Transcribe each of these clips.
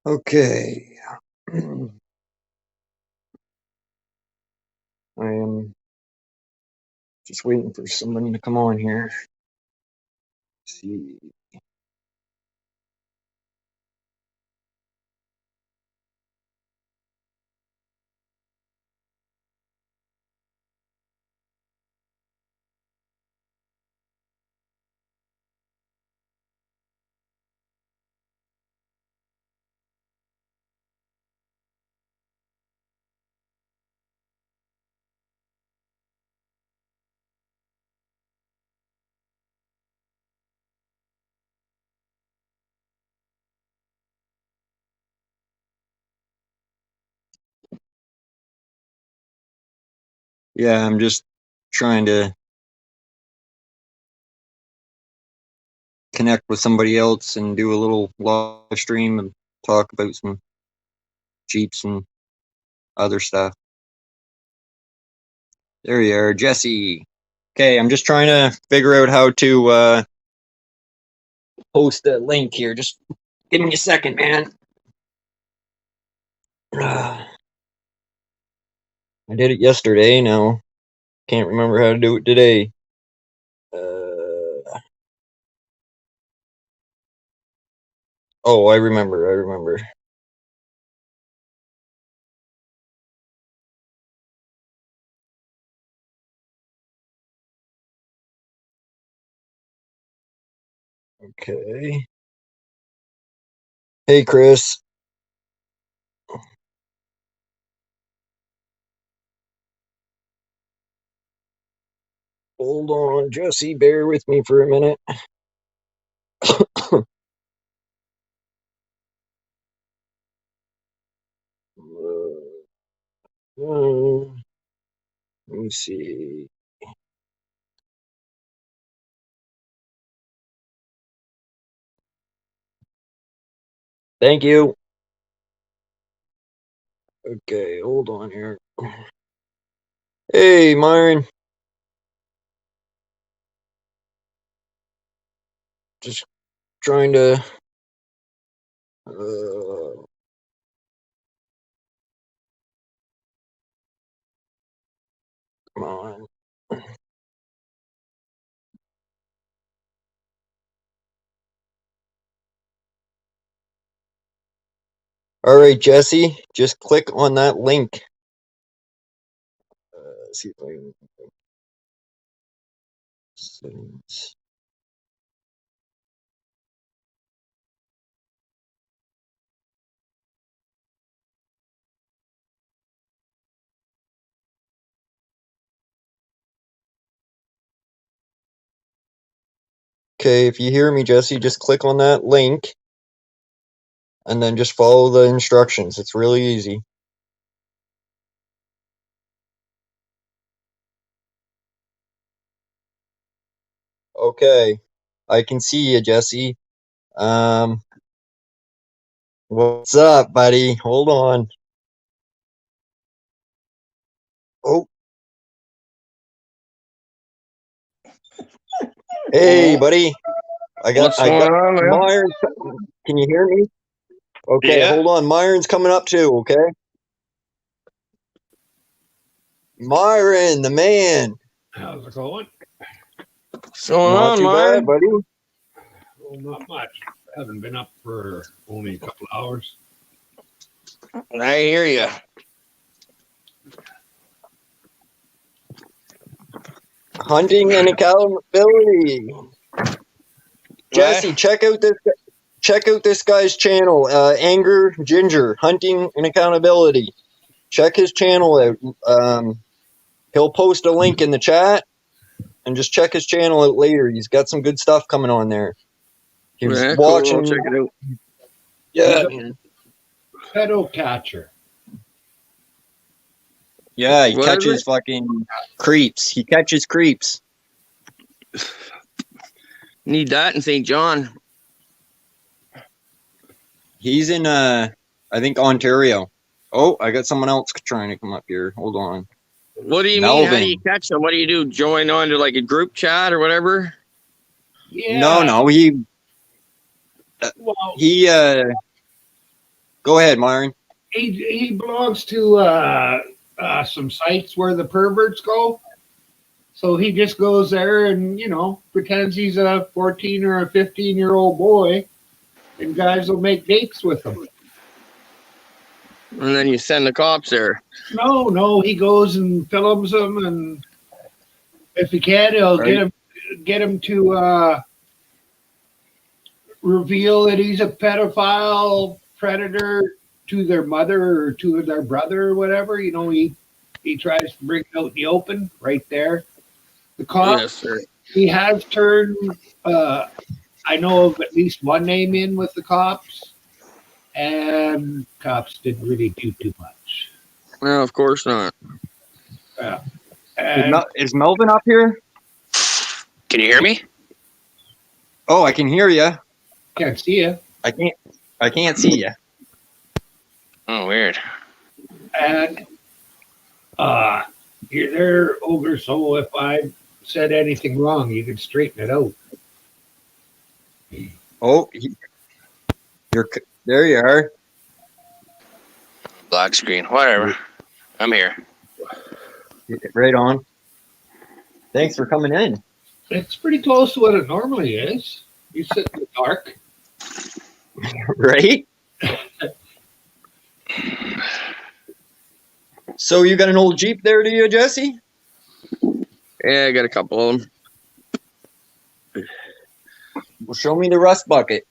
Okay. I am just waiting for somebody to come on here. Let's see. Yeah, I'm just trying to connect with somebody else and do a little live stream and talk about some Jeeps and other stuff. There you are, Jesse. Okay, I'm just trying to figure out how to post a link here. Just give me a second, man. I did it yesterday. Now can't remember how to do it today. Oh, I remember. Okay. Hey, Chris. Hold on, Jesse. Bear with me for a minute. Let me see. Thank you. Okay, hold on here. Hey, Myron. Just trying to. Come on. All right, Jesse. Just click on that link. See if I can. Settings. Okay, if you hear me, Jesse, just click on that link and then just follow the instructions. It's really easy. Okay, I can see you, Jesse. What's up, buddy? Hold on. Oh. Hey, buddy. What's going on, man? Myron. Can you hear me? Okay, Yeah. hold on. Myron's coming up too, okay? Myron, the man. How's it going? What's going Not on, too Myron? bad, buddy. Well, not much. I haven't been up for only a couple of hours. I hear you. Hunting and accountability. Jesse, check out this guy's channel, Anger Ginger, Hunting and Accountability. Check his channel out. He'll post a link in the chat, and just check his channel out later. He's got some good stuff coming on there. He was watching. Cool. I'll check it out. Yeah. Pedo catcher. Yeah, he catches fucking creeps. He catches creeps. Need that in St. John. He's in, I think, Ontario. Oh, I got someone else trying to come up here. Hold on. What do you mean? How do you catch them? What do you do? Join on to like a group chat or whatever? Yeah. No. He Go ahead, Myron. He belongs to some sites where the perverts go. So he just goes there and, pretends he's a 14 or a 15-year-old boy, and guys will make dates with him. And then you send the cops there. No, he goes and films them, and if he can, he'll get him to reveal that he's a pedophile predator to their mother or to their brother or whatever. He tries to bring it out in the open right there. The cop, Yes, sir. he has turned, I know of at least one name in with the cops, and cops didn't really do too much. No, of course not. Yeah. Is Melvin up here? Can you hear me? Oh, I can hear you. Can't see you. I can't see you. Oh, weird. And you're there, Ogre, so if I said anything wrong, you can straighten it out. Oh, there you are. Black screen. Whatever. I'm here. Right on. Thanks for coming in. It's pretty close to what it normally is. You sit in the dark. Right? So you got an old Jeep there, do you, Jesse? Yeah, I got a couple of them. Well, show me the rust bucket.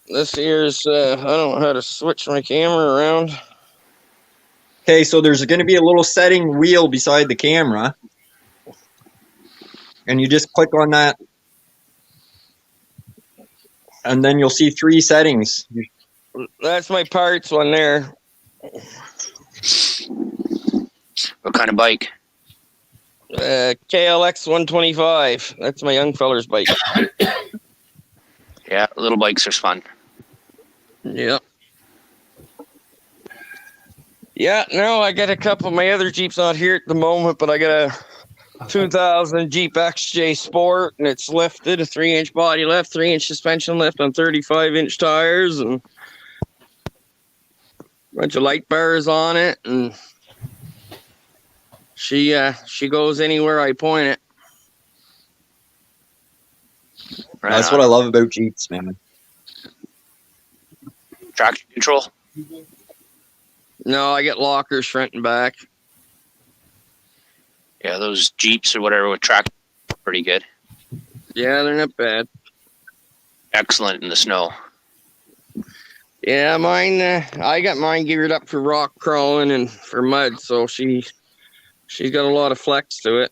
This here's, I don't know how to switch my camera around. Okay, so there's going to be a little setting wheel beside the camera. And you just click on that. And then you'll see 3 settings. That's my parts one there. What kind of bike? KLX 125. That's my young feller's bike. Yeah, little bikes are fun. Yep. Yeah, no, I got a couple of my other Jeeps not here at the moment, but I got a 2000 Jeep XJ Sport, and it's lifted, a 3-inch body lift, 3-inch suspension lift on 35-inch tires, and a bunch of light bars on it, and she goes anywhere I point it. Right That's on. what I love about Jeeps, man. Traction control. No, I get lockers front and back. Yeah, those Jeeps or whatever with track pretty good. Yeah, they're not bad. Excellent in the snow. Yeah, mine. I got mine geared up for rock crawling and for mud, so she's got a lot of flex to it.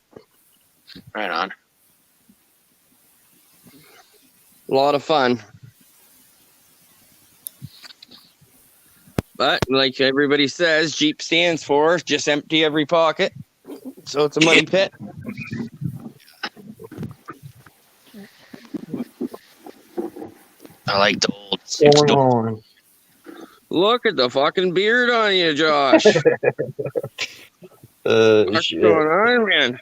Right on. A lot of fun. But like everybody says, Jeep stands for just empty every pocket. So it's a money pit. I like the old What's going on? Look at the fucking beard on you, Josh. What's Shit. going on, man?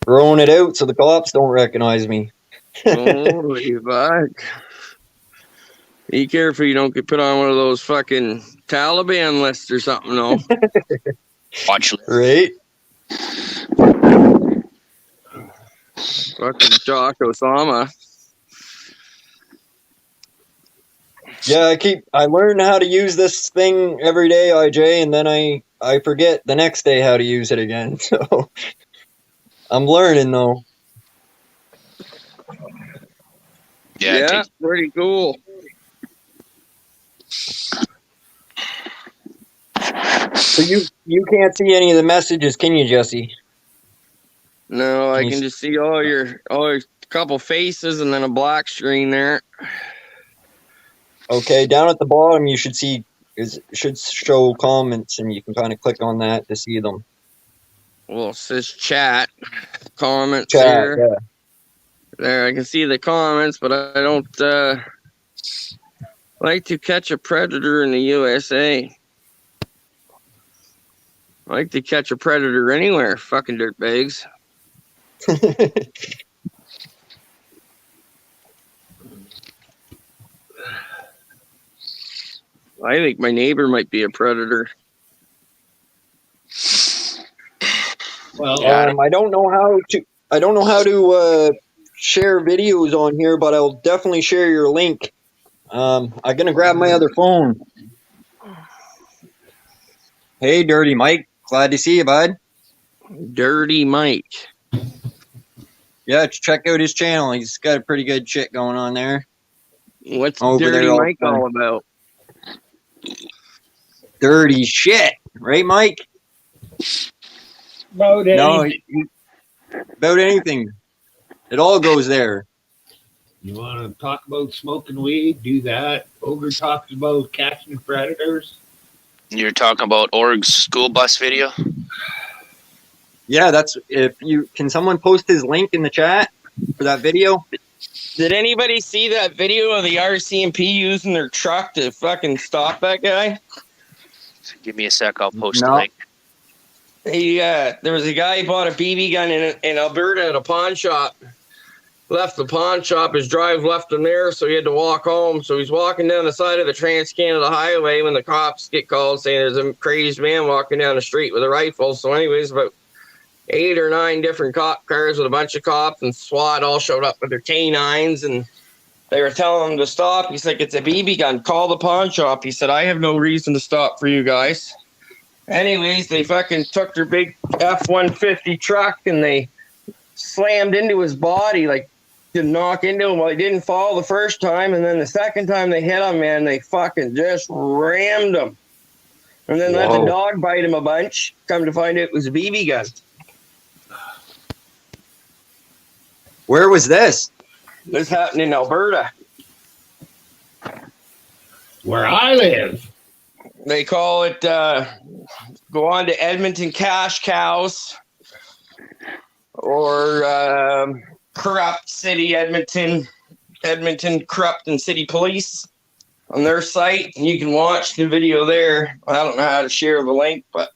Growing it out so the cops don't recognize me. Holy fuck. Be careful you don't get put on one of those fucking Taliban lists or something, no? watch list. Right? Fucking Josh Osama. Yeah, I learn how to use this thing every day, IJ, and then I forget the next day how to use it again. So I'm learning though. Yeah, Yeah, pretty cool. So you can't see any of the messages, can you, Jesse? No, I Can you can just see all your couple faces and then a black screen there. Okay, down at the bottom you should see should show comments, and you can kind of click on that to see them. Well, it says chat. Comments Chat, here. yeah. There, I can see the comments, but I don't like to catch a predator in the USA. I like to catch a predator anywhere, fucking dirtbags. I think my neighbor might be a predator. Well, Yeah. I don't know how to share videos on here, but I'll definitely share your link. I'm gonna grab my other phone. Hey, Dirty Mike, glad to see you, bud. Dirty Mike. Yeah, check out his channel. He's got a pretty good shit going on there. What's Over Dirty there all Mike the time. all about? Dirty shit, right, Mike? about No, anything. about anything. It all goes there. You want to talk about smoking weed? Do that. Ogre talks about catching predators. You're talking about Org's school bus video? Yeah, that's if you can. Someone post his link in the chat for that video. Did anybody see that video of the RCMP using their truck to fucking stop that guy? Give me a sec. I'll post No. the link. There was a guy who bought a BB gun in Alberta at a pawn shop. Left the pawn shop, his drive left him there, so he had to walk home. So he's walking down the side of the Trans-Canada Highway when the cops get called saying there's a crazed man walking down the street with a rifle. So anyways, about 8 or 9 different cop cars with a bunch of cops and SWAT all showed up with their canines, and they were telling him to stop. He's like, it's a BB gun. Call the pawn shop. He said, I have no reason to stop for you guys. Anyways, they fucking took their big F-150 truck and they slammed into his body, like to knock into him. Well, he didn't fall the first time, and then the second time they hit him, man, they fucking just rammed him. And then let the Whoa. dog bite him a bunch. Come to find out it was a BB gun. Where was this? This happened in Alberta. Where I live. They call it go on to Edmonton Cash Cows or Corrupt City Edmonton Corrupt and City Police on their site, and you can watch the video there. I don't know how to share the link, but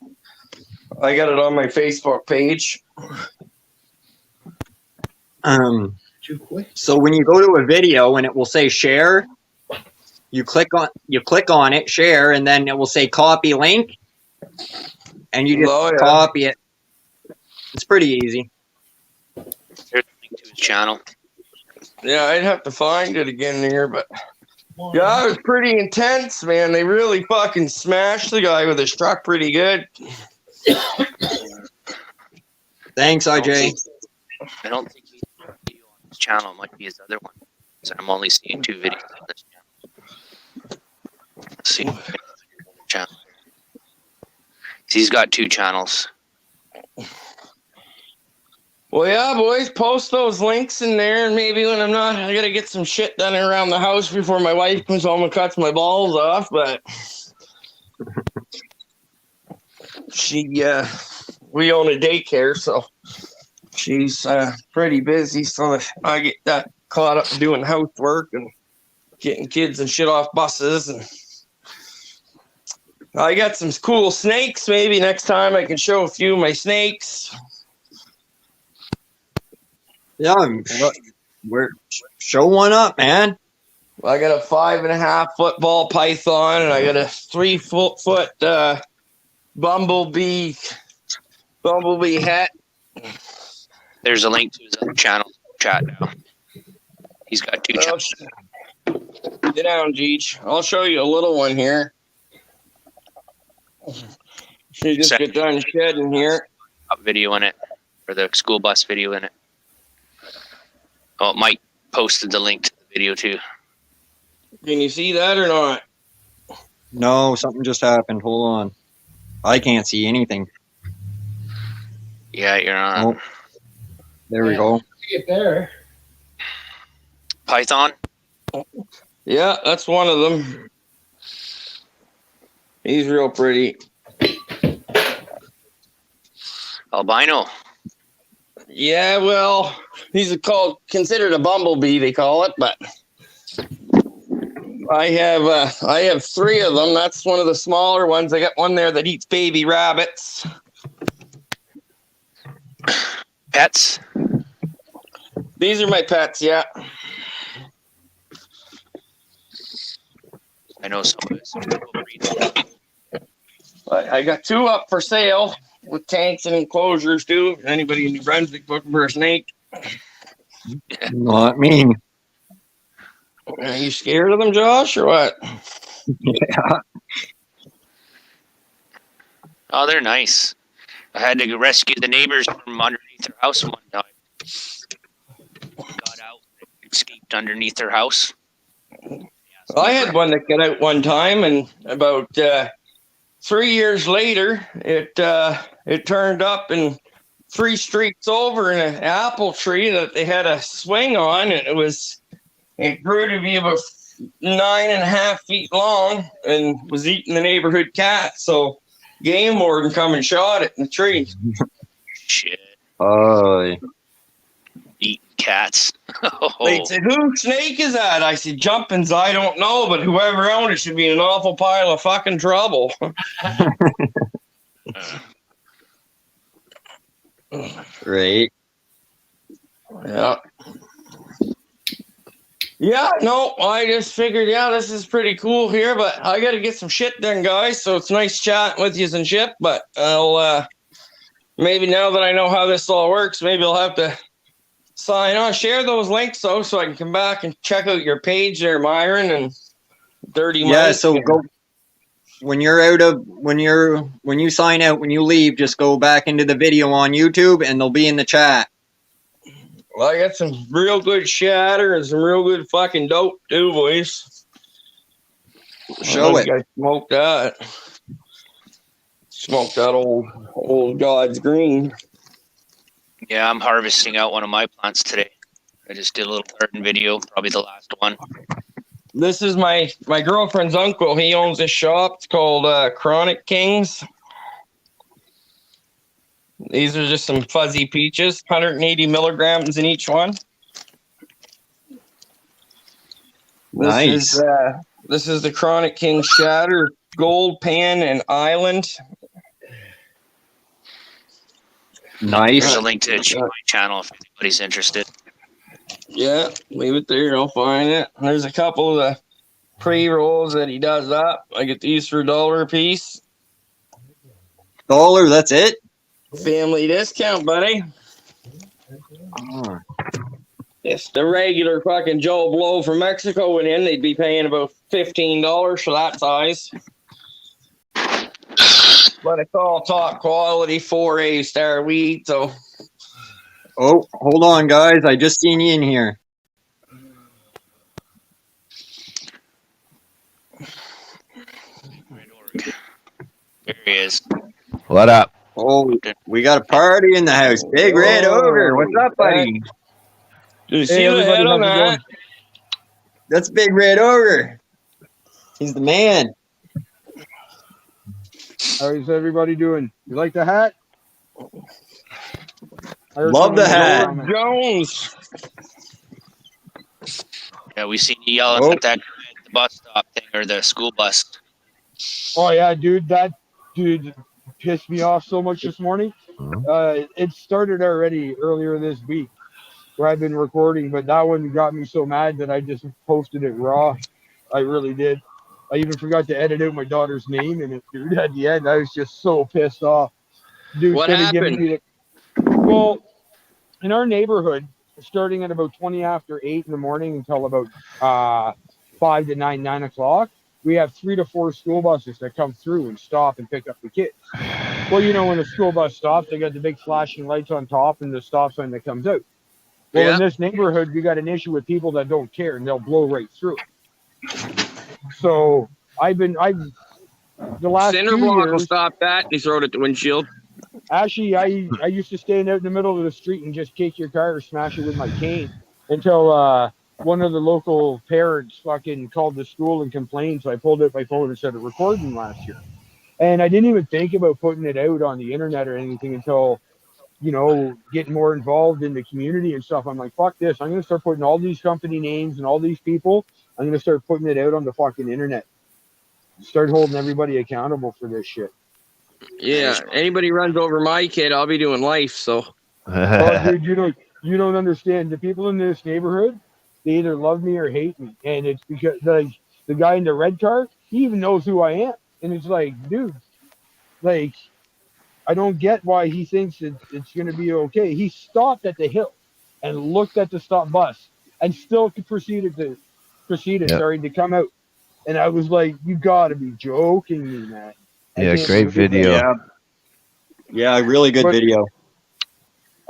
I got it on my Facebook page. Too quick. So when you go to a video and it will say share, you click on it, share, and then it will say copy link, and you just Oh, yeah. copy it. It's pretty easy. Here's the link to his channel. Yeah, I'd have to find it again here, but yeah, it was pretty intense, man. They really fucking smashed the guy with his truck pretty good. Thanks, IJ. I don't think he's got a video on his channel. It might be his other one. So I'm only seeing 2 videos on this channel. Let's see. Channel. He's got 2 channels. Well, yeah, boys, post those links in there, and maybe when I'm not, I gotta get some shit done around the house before my wife comes home and cuts my balls off. But we own a daycare, so she's pretty busy. So I get that caught up doing housework and getting kids and shit off buses, and I got some cool snakes. Maybe next time I can show a few of my snakes. Yeah, show one up, man. I got a 5.5 foot ball python, and I got a 3 foot bumblebee hat. There's a link to his other channel chat now. He's got 2 channels. Get down, Jeech. I'll show you a little one here. She just get done shedding here. Video in it, or the school bus video in it. Oh, Mike posted the link to the video too. Can you see that or not? No, something just happened. Hold on. I can't see anything. Yeah, you're on. Oh, there we go. Get there. Python? Yeah, that's one of them. He's real pretty. Albino. Yeah, well, he's considered a bumblebee, they call it, but I have 3 of them. That's one of the smaller ones. I got one there that eats baby rabbits. Pets? These are my pets, yeah. I know some people breed them. I got 2 up for sale with tanks and enclosures too. Anybody in New Brunswick looking for a snake? Not me. Are you scared of them, Josh, or what? Yeah. Oh, they're nice. I had to rescue the neighbors from underneath their house one time. Got out, escaped underneath their house. I had one that got out one time, and about 3 years later, it turned up and 3 streets over in an apple tree that they had a swing on, and it grew to be about 9.5 feet long and was eating the neighborhood cat. So game warden come and shot it in the tree. Shit. Oh, Eating cats. They said, "Whose snake is that?" I said, "Jumping's, I don't know, but whoever owned it should be in an awful pile of fucking trouble." right. Yeah. Yeah, no, I just figured, this is pretty cool here, but I got to get some shit done, guys. So it's nice chatting with you and shit, but I'll maybe now that I know how this all works, maybe I'll have to sign on, share those links though, so I can come back and check out your page there, Myron and Dirty Mike. Yeah, so go when you sign out, when you leave, just go back into the video on YouTube and they'll be in the chat. Well, I got some real good shatter and some real good fucking dope too, boys. Show it. I smoked that. Smoked that old God's green. Yeah, I'm harvesting out one of my plants today. I just did a little garden video, probably the last one. This is my girlfriend's uncle. He owns this shop. It's called Chronic Kings. These are just some fuzzy peaches, 180 milligrams in each one. Nice. This is the Chronic King Shatter, Gold Pan, and Island. Nice. There's a link to my channel if anybody's interested. Yeah, leave it there. I'll find it. There's a couple of the pre-rolls that he does up. I get these for $1 a piece. $1, that's it? Family discount, buddy. Oh. If the regular fucking Joe Blow from Mexico went in, they'd be paying about $15 for that size. But it's all top quality 4A star weed, so. Oh, hold on, guys. I just seen you in here. There he is. What up? Oh, we got a party in the house. Big Red Ogre. What's up, buddy? Do you see the head on that? That's Big Red Ogre. He's the man. How is everybody doing? You like the hat? Love the hat. Jones. Yeah, we seen you yelling at that guy at the bus stop thing or the school bus. Oh yeah, dude, that dude pissed me off so much this morning. It started already earlier this week where I've been recording, but that one got me so mad that I just posted it raw. I really did. I even forgot to edit out my daughter's name in it, dude. At the end, I was just so pissed off. Dude, What happened? Well, in our neighborhood, starting at about 20 after 8 in the morning until about 5 to 9 o'clock, we have 3 to 4 school buses that come through and stop and pick up the kids. Well, you know, when a school bus stops, they got the big flashing lights on top and the stop sign that comes out. Well, in this neighborhood, we got an issue with people that don't care and they'll blow right through it. So the last Cinder 2 block will years, stop that. And he throw it at the windshield. actually, I used to stand out in the middle of the street and just kick your car or smash it with my cane until one of the local parents fucking called the school and complained. So I pulled out my phone and started recording last year. And I didn't even think about putting it out on the internet or anything until, you know, getting more involved in the community and stuff. I'm like, fuck this. I'm going to start putting all these company names and all these people. I'm going to start putting it out on the fucking internet. Start holding everybody accountable for this shit. Yeah, anybody runs over my kid, I'll be doing life. So, Oh, dude, you don't understand. The people in this neighborhood, they either love me or hate me, and it's because the guy in the red car, he even knows who I am. And it's like, dude, like, I don't get why he thinks it's going to be okay. He stopped at the hill and looked at the stop bus and still proceeded to come out. And I was like, you got to be joking me, man. Yeah, great video. Yeah, really good But- video.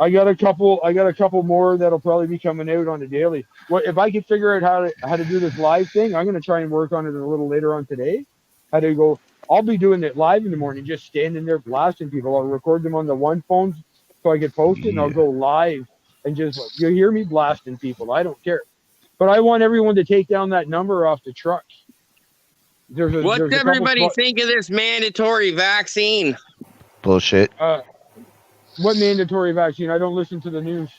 I got a couple more that'll probably be coming out on the daily. What if I could figure out how to do this live thing? I'm gonna try and work on it a little later on today. How to go? I'll be doing it live in the morning, just standing there blasting people. I'll record them on the one phone so I get posted, and I'll go live and just you hear me blasting people. I don't care, but I want everyone to take down that number off the truck. What's everybody think of this mandatory vaccine? Bullshit. What mandatory vaccine? I don't listen to the news.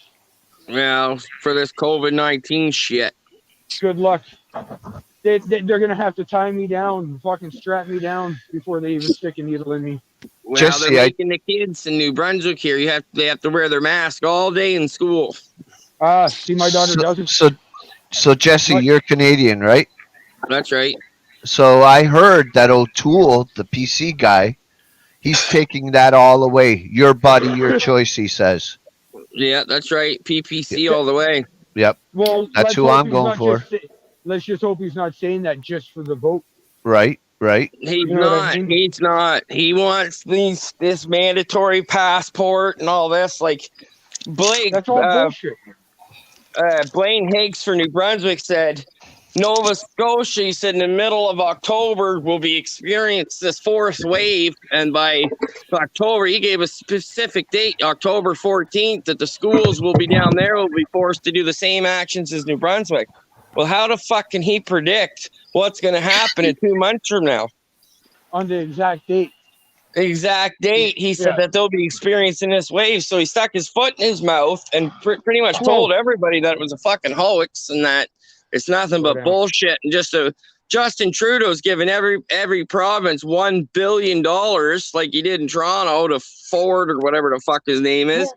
Well, for this COVID-19 shit. Good luck. They're gonna have to tie me down, fucking strap me down before they even stick a needle in me. Well, Jesse, they're making the kids in New Brunswick here. They have to wear their mask all day in school. See, my daughter doesn't. So Jesse, What? you're Canadian, right? That's right. So I heard that O'Toole, the PC guy, he's taking that all away. Your body, your choice, he says. Yeah, that's right. PPC all the way. Well, That's let's who hope I'm he's going not for. let's just hope he's not saying that just for the vote. Right. He's You know what I not. mean? He's not. He wants this mandatory passport and all this. Like Blake, That's all bullshit. Blaine Higgs for New Brunswick said, Nova Scotia, he said, in the middle of October will be experienced this fourth wave, and by October, he gave a specific date, October 14th, that the schools will be down there, will be forced to do the same actions as New Brunswick. Well, how the fuck can he predict what's going to happen in 2 months from now? On the exact date. Exact date, he said that they'll be experiencing this wave, so he stuck his foot in his mouth and pretty much told everybody that it was a fucking hoax and that it's nothing but bullshit. And Justin Trudeau's giving every province $1 billion like he did in Toronto to Ford or whatever the fuck his name is.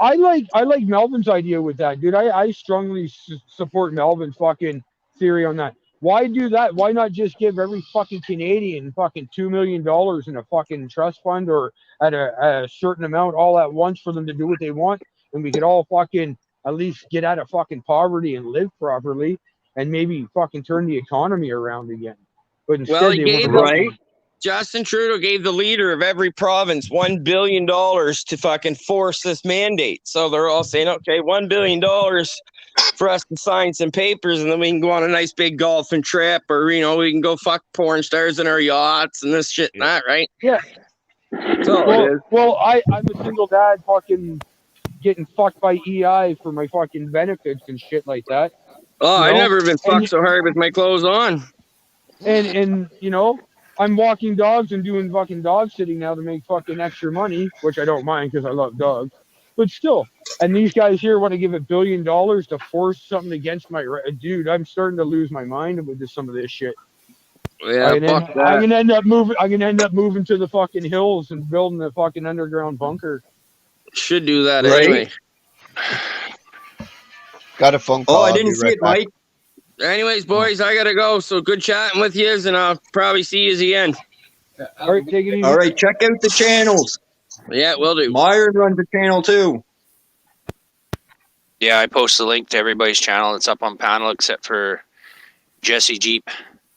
I like Melvin's idea with that, dude. I strongly support Melvin's fucking theory on that. Why do that? Why not just give every fucking Canadian fucking $2 million in a fucking trust fund or at a certain amount all at once for them to do what they want, and we could all fucking at least get out of fucking poverty and live properly and maybe fucking turn the economy around again. But instead, Justin Trudeau gave the leader of every province $1 billion to fucking force this mandate. So they're all saying, okay, $1 billion for us to sign some papers, and then we can go on a nice big golfing trip, or, you know, we can go fuck porn stars in our yachts and this shit and that, right? Yeah. So I'm a single dad fucking getting fucked by EI for my fucking benefits and shit like that. Oh, I've never been fucked so hard with my clothes on. And you know, I'm walking dogs and doing fucking dog sitting now to make fucking extra money, which I don't mind because I love dogs. But still, and these guys here want to give $1 billion to force something against my dude. I'm starting to lose my mind with some of this shit. Yeah, I'm gonna end up moving to the fucking hills and building a fucking underground bunker. Should do that Right. anyway. Got a phone call. Oh, I I'll didn't be see right it, back. Mike. Anyways, boys, I gotta go. So good chatting with yous, and I'll probably see yous again. All right, take it easy. All right, check out the channels. Yeah, will do. Myron runs a channel too. Yeah, I post the link to everybody's channel. It's up on panel except for Jesse Jeep.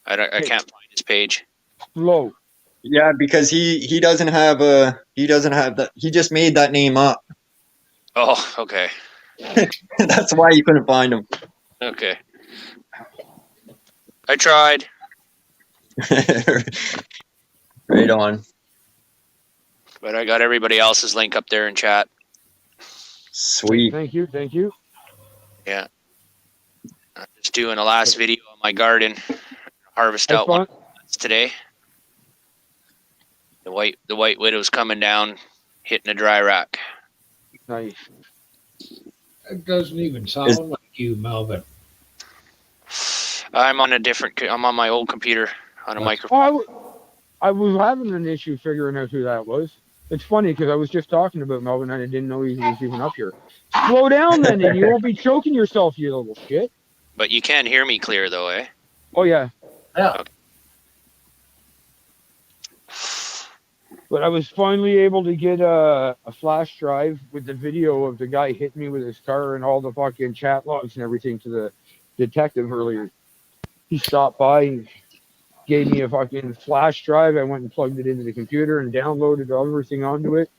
I can't find his page. Slow. Yeah, because he doesn't have that. He just made that name up. Oh, okay. That's why you couldn't find him. Okay. I tried. Right on. But I got everybody else's link up there in chat. Sweet. Thank you. Yeah. I'm just doing a last video on my garden. Harvest Have out fun. one today. The white widow's coming down, hitting a dry rack. Nice. It doesn't even sound like you, Melvin. I'm on my old computer on a microphone. I was having an issue figuring out who that was. It's funny because I was just talking about Melvin and I didn't know he was even up here. Slow down then, and you won't be choking yourself, you little shit. But you can hear me clear though, eh? Oh yeah. Yeah. But I was finally able to get a flash drive with the video of the guy hitting me with his car and all the fucking chat logs and everything to the detective earlier. He stopped by and gave me a fucking flash drive. I went and plugged it into the computer and downloaded everything onto it.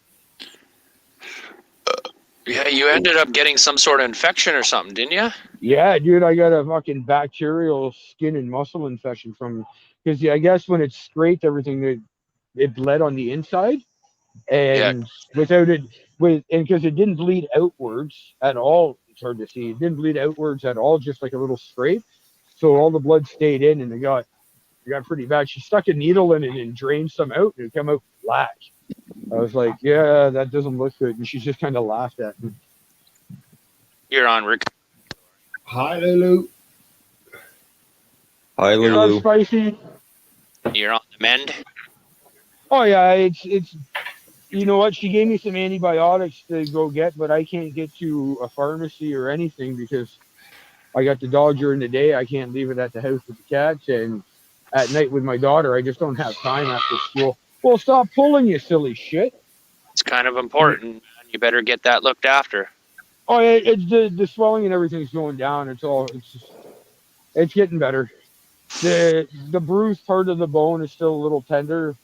Yeah, you ended up getting some sort of infection or something, didn't you? Yeah, dude, I got a fucking bacterial skin and muscle infection from because I guess when it scraped everything, it bled on the inside, and without it because it didn't bleed outwards at all. It's hard to see. It didn't bleed outwards at all, just like a little scrape. So all the blood stayed in, and it got pretty bad. She stuck a needle in it and drained some out, and it came out black. I was like, yeah, that doesn't look good, and she just kind of laughed at me. You're on, Rick. Hi, Lulu. Hi, What's Lulu. up, Spicy? You're on the mend. Oh yeah, it's you know what? She gave me some antibiotics to go get, but I can't get to a pharmacy or anything because I got the dog during the day. I can't leave it at the house with the cats, and at night with my daughter, I just don't have time after school. Well, stop pulling, you silly shit. It's kind of important. You better get that looked after. Oh, it's the swelling and everything's going down. It's getting better. The bruised part of the bone is still a little tender.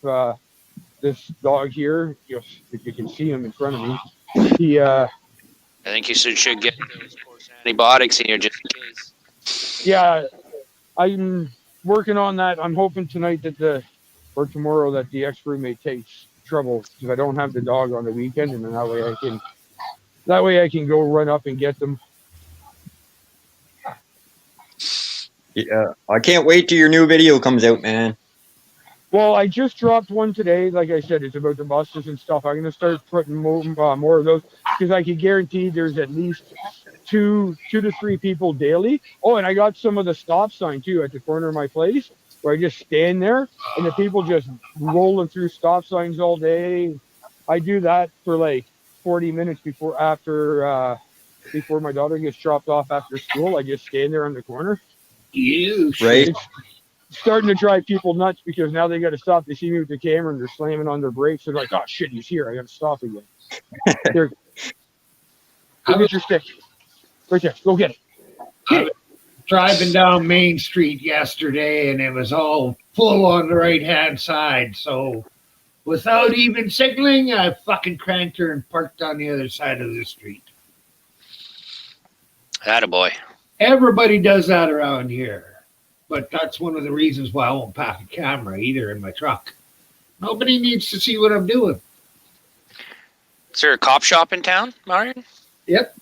This dog here, if you can see him in front of me, I think you should get those course antibiotics in here just in case. Yeah, I'm working on that. I'm hoping tonight or tomorrow that the ex-roommate takes trouble because I don't have the dog on the weekend, and then that way I can go run up and get them. Yeah, I can't wait till your new video comes out, man. Well, I just dropped one today. Like I said, it's about the buses and stuff. I'm going to start putting more of those because I can guarantee there's at least two to three people daily. Oh, and I got some of the stop sign too at the corner of my place where I just stand there and the people just rolling through stop signs all day. I do that for like 40 minutes before my daughter gets dropped off after school. I just stand there on the corner. Right. It's starting to drive people nuts because now they got to stop. They see me with the camera and they're slamming on their brakes. They're like, "Oh shit, he's here! I got to stop again." Here, go get your stick. Right there. Go get it. I was driving down Main Street yesterday, and it was all full on the right-hand side. So, without even signaling, I fucking cranked her and parked on the other side of the street. Attaboy. Everybody does that around here. But that's one of the reasons why I won't pack a camera either in my truck. Nobody needs to see what I'm doing. Is there a cop shop in town, Marion? Yep.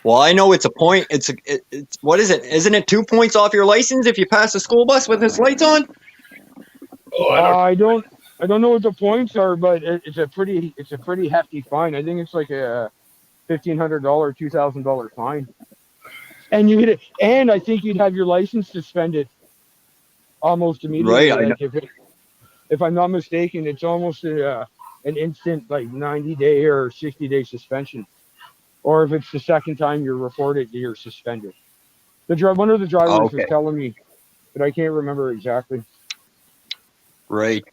Well, I know it's a point. It's what is it? Isn't it 2 points off your license if you pass a school bus with its lights on? Oh, I don't know what the points are, but it's a pretty hefty fine. I think it's like a $1,500, $2,000 fine. And and I think you'd have your license suspended almost immediately. Right. Like if I'm not mistaken, it's almost an instant like 90-day or 60-day suspension. Or if it's the second time you're reported, you're suspended. One of the drivers was telling me, but I can't remember exactly. Right.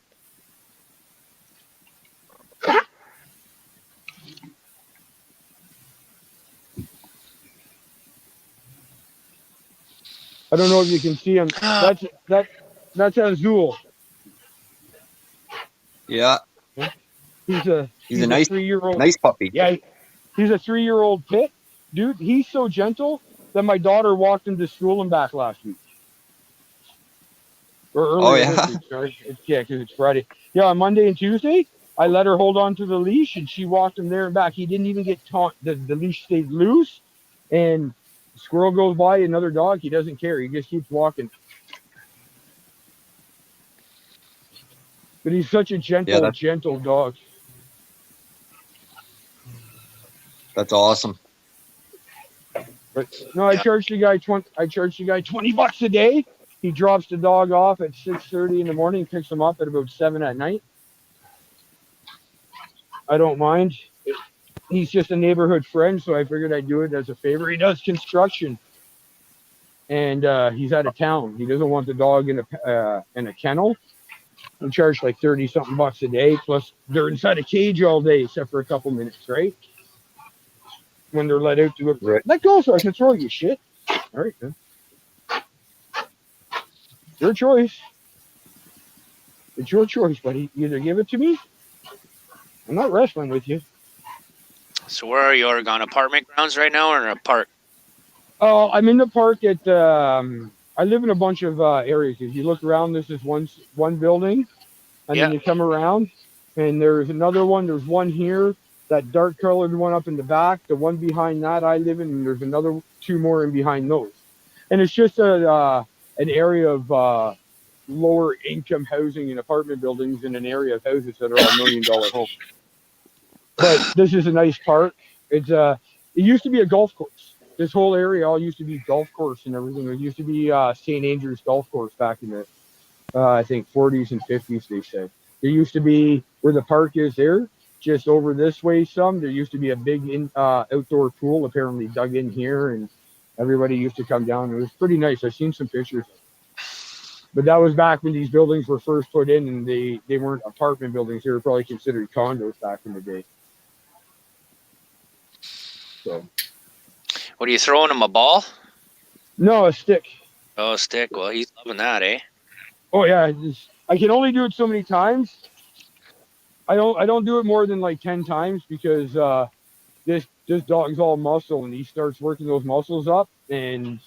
I don't know if you can see him. That's Azul. Yeah. He's a nice 3-year-old. Nice puppy. Yeah, he's a 3-year-old pit. Dude, he's so gentle that my daughter walked him to school and back last week. Or earlier this week, sorry. Because it's Friday. Yeah, on Monday and Tuesday, I let her hold on to the leash, and she walked him there and back. He didn't even get taught. The leash stayed loose, and squirrel goes by, another dog, he doesn't care. He just keeps walking. But he's such a gentle dog. That's awesome. But no, I charged the guy $20 a day. He drops the dog off at 6:30 in the morning, picks him up at about 7 at night. I don't mind. He's just a neighborhood friend, so I figured I'd do it as a favor. He does construction. and he's out of town. He doesn't want the dog in a kennel. He charged like 30 something bucks a day. Plus, they're inside a cage all day, except for a couple minutes, right? When they're let out to go. Right. Let go so I can throw you shit. All right, man. Your choice. It's your choice, buddy. Either give it to me. I'm not wrestling with you. So where are you, Oregon? Apartment grounds right now or in a park? Oh, I'm in the park at. I live in a bunch of areas. If you look around, this is one building, and then Yeah. you come around, and there's another one. There's one here, that dark colored one up in the back. The one behind that I live in, and there's another two more in behind those. And it's just an area of lower income housing and apartment buildings in an area of houses that are all $1 million homes. But this is a nice park. It used to be a golf course. This whole area all used to be golf course and everything. It used to be St. Andrews Golf Course back in the, I think, 40s and 50s, they said. There used to be, where the park is there, just over this way some, there used to be a big outdoor pool apparently dug in here, and everybody used to come down. It was pretty nice. I've seen some pictures. But that was back when these buildings were first put in, and they weren't apartment buildings. They were probably considered condos back in the day. So. What are you throwing him, a ball? No, a stick. Oh, stick. Well, he's loving that, eh? Oh yeah, I can only do it so many times. I don't do it more than like 10 times because this dog's all muscle, and he starts working those muscles up, and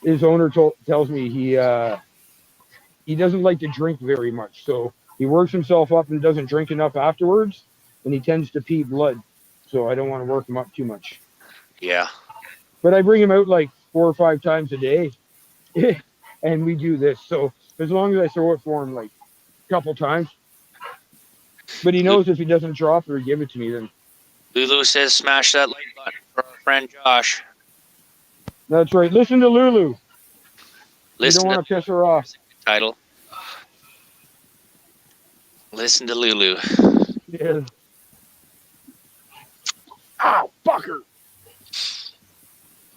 his owner tells me he doesn't like to drink very much, so he works himself up and doesn't drink enough afterwards, and he tends to pee blood. So I don't want to work him up too much. Yeah. But I bring him out like 4 or 5 times a day, and we do this. So as long as I throw it for him like a couple times, but he knows if he doesn't drop it or give it to me, then Lulu says smash that like button for our friend Josh. that's right. Listen to Lulu. You Listen don't to want to piss her off. the title. Listen to Lulu. Yeah. Ow, fucker.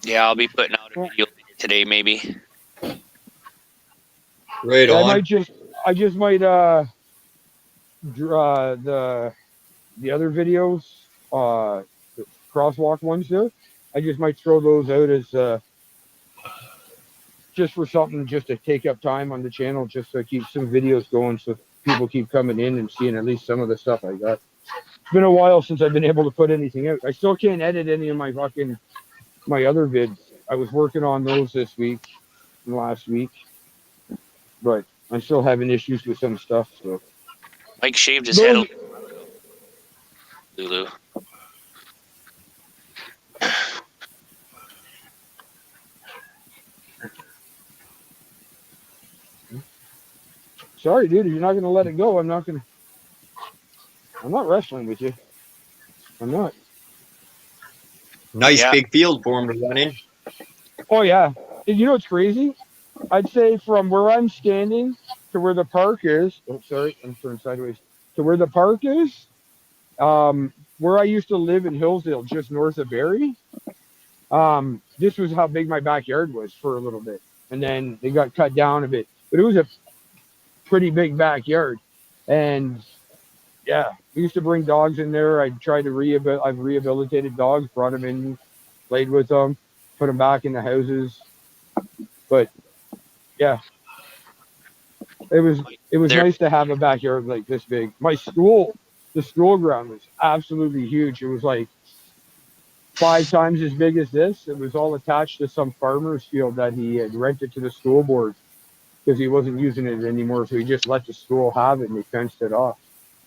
Yeah, I'll be putting out a video today, maybe. Right I on. just might draw the other videos, the crosswalk ones there. I just might throw those out as just for something, just to take up time on the channel, just to keep some videos going, so people keep coming in and seeing at least some of the stuff I got. It's been a while since I've been able to put anything out. I still can't edit any of my other vids. I was working on those this week and last week, but I'm still having issues with some stuff. So Mike shaved his head. those, Lulu. sorry, dude, if you're not gonna let it go, I'm not wrestling with you. I'm not. Nice Yeah. big field for him to run in. Oh yeah. And you know what's crazy? I'd say from where I'm standing to where the park is. Oh, sorry, I'm turning sideways. To where the park is, where I used to live in Hillsdale, just north of Barrie. This was how big my backyard was for a little bit, and then they got cut down a bit. But it was a pretty big backyard, and yeah, we used to bring dogs in there. I tried to I've rehabilitated dogs, brought them in, played with them, put them back in the houses. But yeah, it was There- nice to have a backyard like this big. The school ground was absolutely huge. It was like 5 times as big as this. It was all attached to some farmer's field that he had rented to the school board because he wasn't using it anymore. So he just let the school have it, and they fenced it off.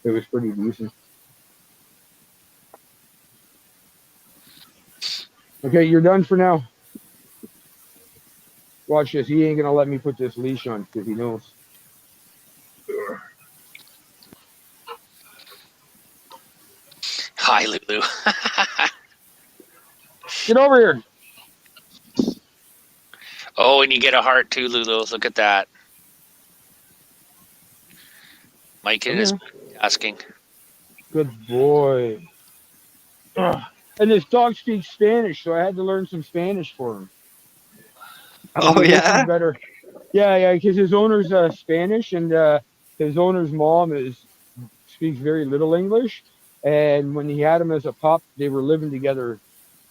It was pretty decent. Okay, you're done for now. Watch this. He ain't gonna let me put this leash on because he knows. Hi, Lulu. Get over here. Oh, and you get a heart too, Lulu. Look at that. Mike is asking. Good boy. Ugh. And this dog speaks Spanish, so I had to learn some Spanish for him. Oh, He yeah? listens better. Yeah, because his owner's Spanish, and his owner's mom speaks very little English. And when he had him as a pup, they were living together.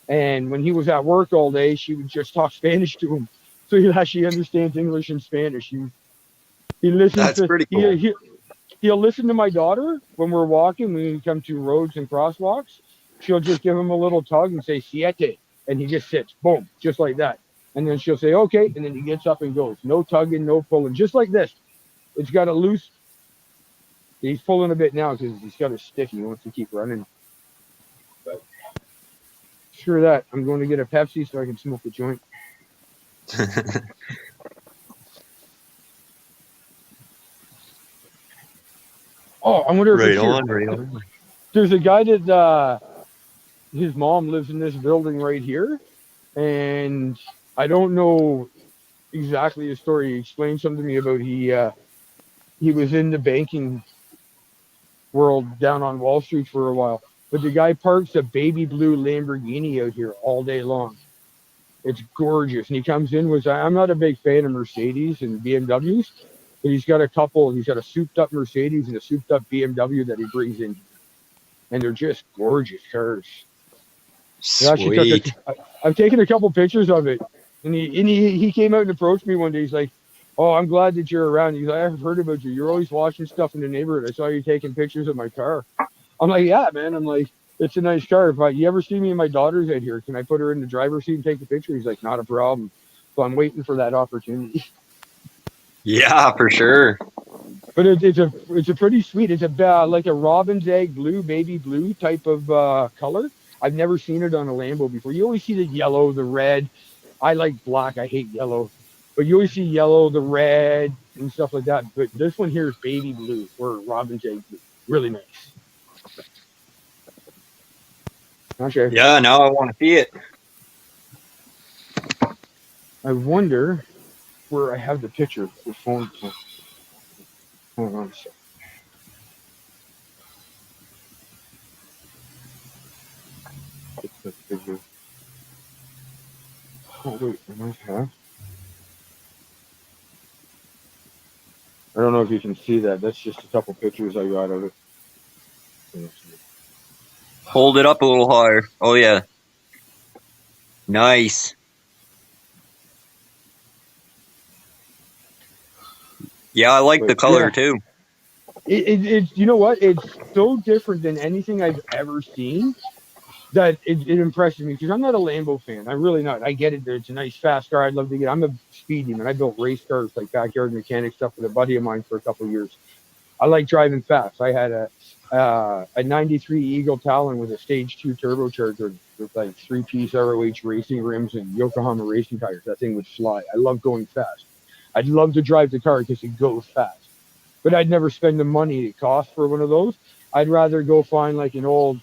And when he was at work all day, she would just talk Spanish to him, so he actually understands English and Spanish. He listens That's to pretty cool. he'll listen to my daughter when we're walking. When we come to roads and crosswalks, she'll just give him a little tug and say "siete," and he just sits, boom, just like that. And then she'll say "okay," and then he gets up and goes. No tugging, no pulling, just like this. It's got a loose. He's pulling a bit now because he's got a stick. He wants to keep running. But screw that. I'm going to get a Pepsi so I can smoke a joint. Oh, I wonder if Right it's here. on, right on. There's a guy that his mom lives in this building right here, and I don't know exactly his story. He explained something to me about he was in the banking world down on Wall Street for a while, but the guy parks a baby blue Lamborghini out here all day long. It's gorgeous, and he comes in with. I'm not a big fan of Mercedes and BMWs, but he's got a couple. He's got a souped-up Mercedes and a souped-up BMW that he brings in, and they're just gorgeous cars. Sweet. I've taken a couple pictures of it, and he came out and approached me one day. He's like, "Oh, I'm glad that you're around." He's like, "I've heard about you. You're always watching stuff in the neighborhood. I saw you taking pictures of my car." I'm like, "Yeah, man." I'm like, "It's a nice car. If you ever see me and my daughter's out here, can I put her in the driver's seat and take the picture?" He's like, "Not a problem." So I'm waiting for that opportunity. Yeah, for sure. But it's a pretty sweet. It's like a robin's egg blue, baby blue type of color. I've never seen it on a Lambo before. You always see the yellow, the red. I like black. I hate yellow. But you always see yellow, the red, and stuff like that. But this one here is baby blue or robin's egg blue. Really nice. Okay. Yeah, now I want to see it. I wonder where I have the picture. The phone. Hold on a second. It's the picture. Oh, wait, I might have. I don't know if you can see that. That's just a couple pictures I got of it. Hold it up a little higher. Oh, yeah. Nice. Yeah, I like the color Yeah. too. It's you know what? It's so different than anything I've ever seen that it impresses me because I'm not a Lambo fan. I'm really not. I get it. It's a nice fast car. I'd love to get. I'm a speed demon. I built race cars like backyard mechanic stuff with a buddy of mine for a couple of years. I like driving fast. I had a '93 Eagle Talon with a stage 2 turbocharger with like 3-piece ROH racing rims and Yokohama racing tires. That thing would fly. I love going fast. I'd love to drive the car because it goes fast. But I'd never spend the money it costs for one of those. I'd rather go find like an old,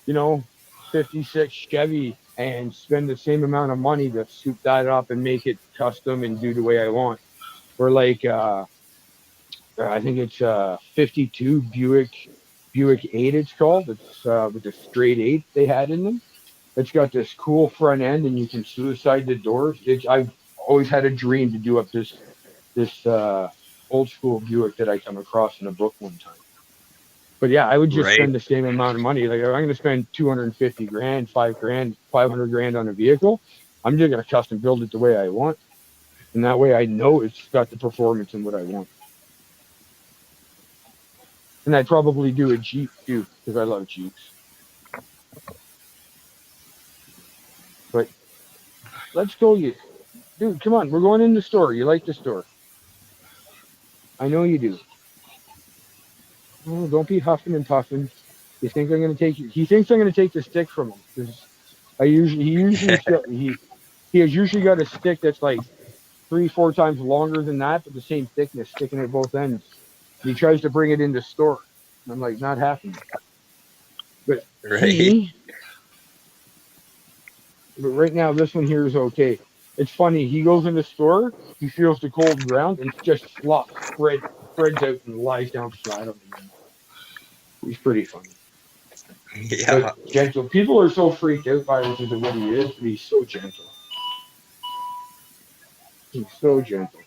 56 Chevy and spend the same amount of money to suit that up and make it custom and do the way I want. Or like, I think it's 52 Buick 8 it's called. It's with the straight 8 they had in them. It's got this cool front end and you can suicide the doors. I've always had a dream to do up this old school Buick that I come across in a book one time. But yeah, I would just spend the same amount of money. Like if I'm going to spend 250 grand, 5 grand, 500 grand on a vehicle, I'm just going to custom build it the way I want. And that way I know it's got the performance and what I want. And I'd probably do a Jeep too, because I love Jeeps. But let's go, dude, come on. We're going in the store. You like the store. I know you do. Oh, don't be huffing and puffing. You think I'm going to take you? He thinks I'm going to take the stick from him because he has usually got a stick that's like 3-4 times longer than that, but the same thickness, sticking at both ends. And he tries to bring it in the store. And I'm like, not happening. But but right now, this one here is okay. It's funny. He goes in the store, he feels the cold ground, and just flops, spreads out and lies down flat on the ground. He's pretty funny. Yeah. But gentle. People are so freaked out by him because of what he is, but he's so gentle. He's so gentle.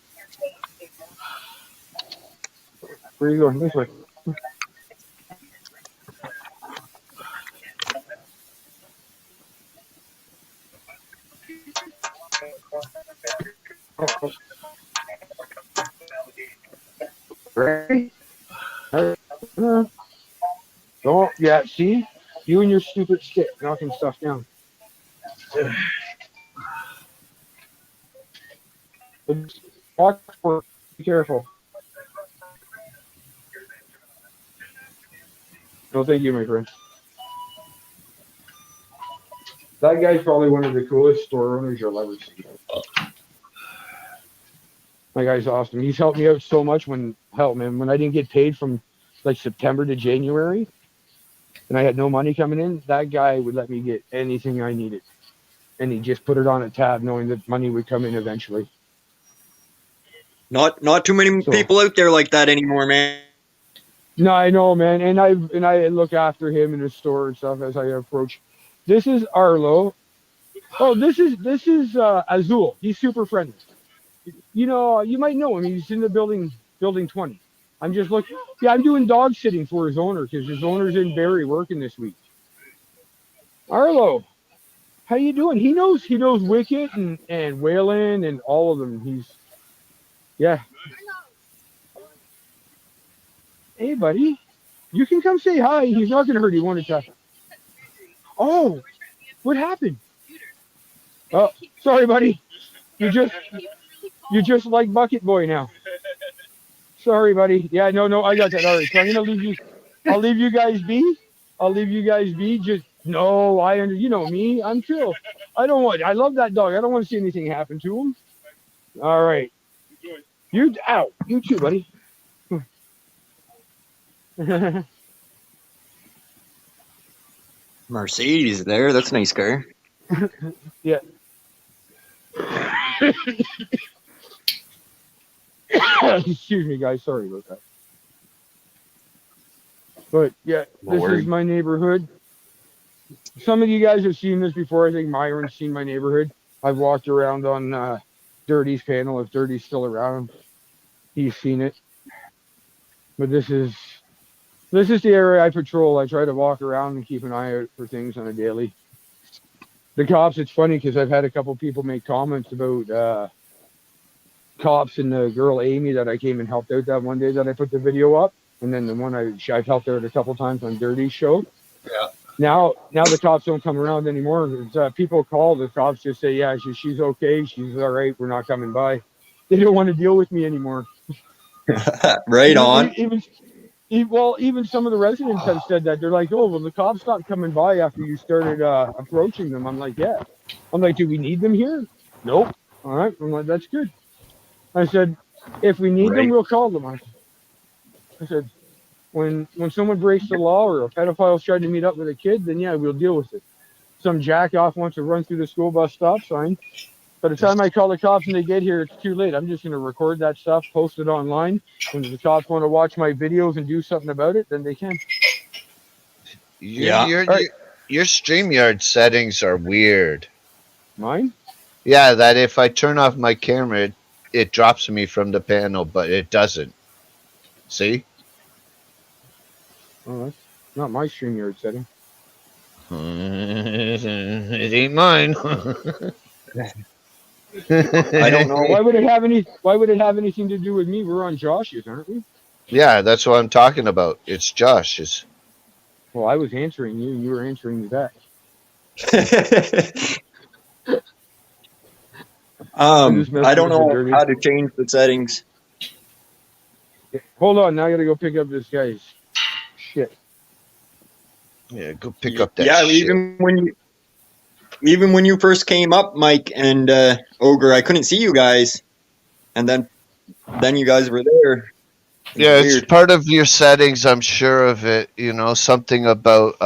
Where are you going? This way. Ready? Don't, yeah, see? You and your stupid stick knocking stuff down. Watch for, be careful. No, thank you, my friend. That guy's probably one of the coolest store owners you'll ever see. That guy's awesome. He's helped me out so much when I didn't get paid from like September to January and I had no money coming in, that guy would let me get anything I needed. And he just put it on a tab knowing that money would come in eventually. Not too many So- people out there like that anymore, man. No, I know, man, and I look after him in his store and stuff as I approach. This is Arlo. Oh, this is Azul. He's super friendly. You know, you might know him. He's in the building 20. I'm just looking. Yeah, I'm doing dog sitting for his owner because his owner's in Barrie working this week. Arlo, how you doing? He knows Wicket and Waylon and all of them. Yeah. Hey, buddy. You can come say hi. He's not going to hurt you. Won't attack. Oh, what happened? Oh, sorry, buddy. You're just like Bucket Boy now. Sorry, buddy. Yeah, no, I got that. All right, so I'm gonna leave you. I'll leave you guys be. Just no, you know me. I'm chill. I love that dog. I don't want to see anything happen to him. All right. You too, buddy. Mercedes there. That's a nice car. Yeah. Excuse me, guys. Sorry about that. But yeah, No this worries. is my neighborhood. Some of you guys have seen this before. I think Myron's seen my neighborhood. I've walked around on Dirty's panel. If Dirty's still around, he's seen it. But this is the area I patrol. I try to walk around and keep an eye out for things on a daily. The cops, it's funny because I've had a couple people make comments about cops and the girl Amy that I came and helped out that one day that I put the video up, and then the one I've helped out a couple times on Dirty's show. Yeah. Now the cops don't come around anymore. People call, the cops just say, yeah, she's okay, she's all right, we're not coming by. They don't want to deal with me anymore. Right on. Even some of the residents have said that. They're like, oh, well, the cops stopped coming by after you started approaching them. I'm like, yeah. I'm like, do we need them here? Nope. All right. I'm like, that's good. I said, if we need them, Right. we'll call them. I said, when someone breaks the law or a pedophile's trying to meet up with a kid, then yeah, we'll deal with it. Some jack-off wants to run through the school bus stop sign. By the time I call the cops and they get here, it's too late. I'm just going to record that stuff, post it online. When the cops want to watch my videos and do something about it, then they can. Yeah. Your StreamYard settings are weird. Mine? Yeah, that if I turn off my camera, it drops me from the panel, but it doesn't. See? Oh, that's not my StreamYard setting. It ain't mine. I don't know. Why would it have anything to do with me? We're on Josh's, aren't we? Yeah, that's what I'm talking about. It's Josh's. Well, I was answering you, and you were answering me back. I don't know how to change the settings. Hold on, now I gotta go pick up this guy's shit. Yeah, go pick up that Yeah, shit. even when you first came up, Mike and Ogre, I couldn't see you guys, and then you guys were there. Yeah, it's weird. part of your settings, I'm sure of it. You know, something about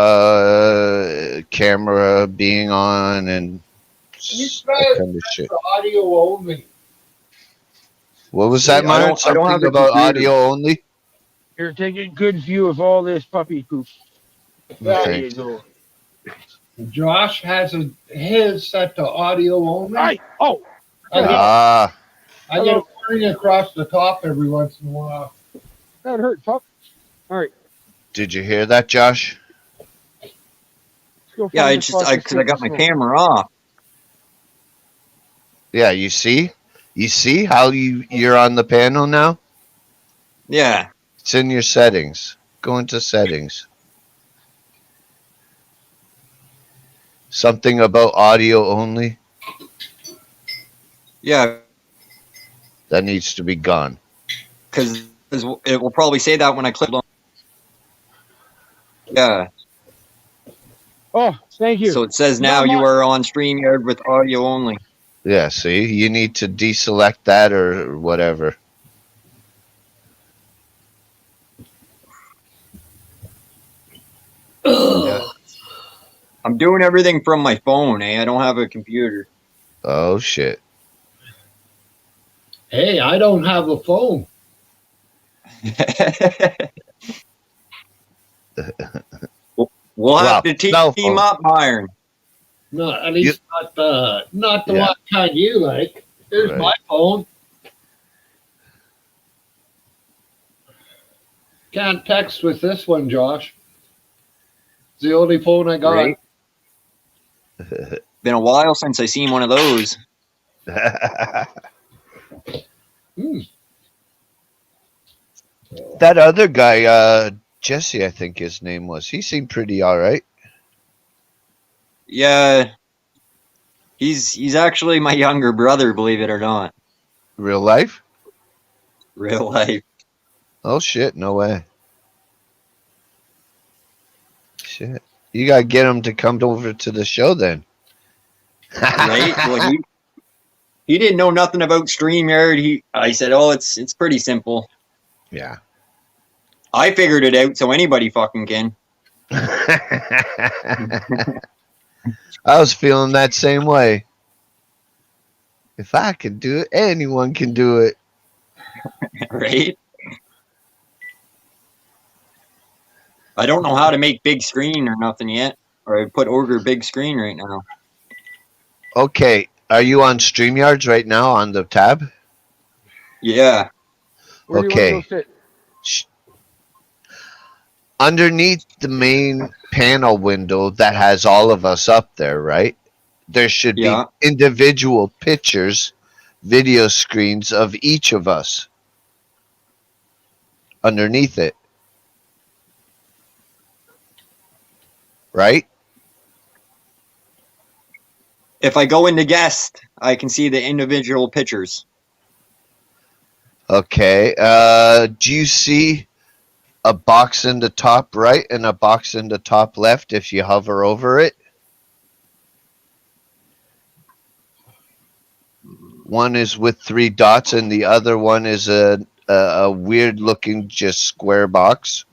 camera being on and that kind of shit. Audio only. What was that, I Myron? don't have Something the about computer. audio only? Here, take a good view of all this puppy poop. There Okay. you go. Josh has his set to audio only. Right. Oh, I think Ah, I get a warning across the top every once in a while. That hurt, pup. Did you hear that, Josh? Let's go Yeah, find I a just spot to because sit I and got my smoke. camera off. Yeah, you see? You see how you're on the panel now? Yeah. It's in your settings. Go into settings. Something about audio only. Yeah, That needs to be gone. because it will probably say that when I click on. Yeah. Oh, thank you. So it says now Not you my- are on StreamYard with audio only. Yeah, see? You need to deselect that or whatever. Yeah. I'm doing everything from my phone, eh? I don't have a computer. Oh, shit. Hey, I don't have a phone. We'll Wow, have to team no phone. up, Byron. No, at least not the Yeah. one kind you like. Here's Right. my phone. Can't text with this one, Josh. It's the only phone I got. Right? Been a while since I seen one of those. That other guy, Jesse, I think his name was. He seemed pretty all right. Yeah. He's actually my younger brother, believe it or not. Real life? Real life. Oh, shit. No way. Shit. You got to get him to come over to the show then. Right? Well, he didn't know nothing about StreamYard. I said, "Oh, it's pretty simple." Yeah. I figured it out, so anybody fucking can. I was feeling that same way. If I can do it, anyone can do it. Right? I don't know how to make big screen or nothing yet. Or I put Ogre big screen right now. Okay. Are you on StreamYards right now on the tab? Yeah. Where do you Okay. want to go sit? Underneath the main panel window that has all of us up there, right? There should Yeah. be individual pictures, video screens of each of us underneath it. Right? If I go into guest, I can see the individual pictures. Okay. Do you see a box in the top right and a box in the top left if you hover over it? One is with 3 dots and the other one is a weird looking just square box.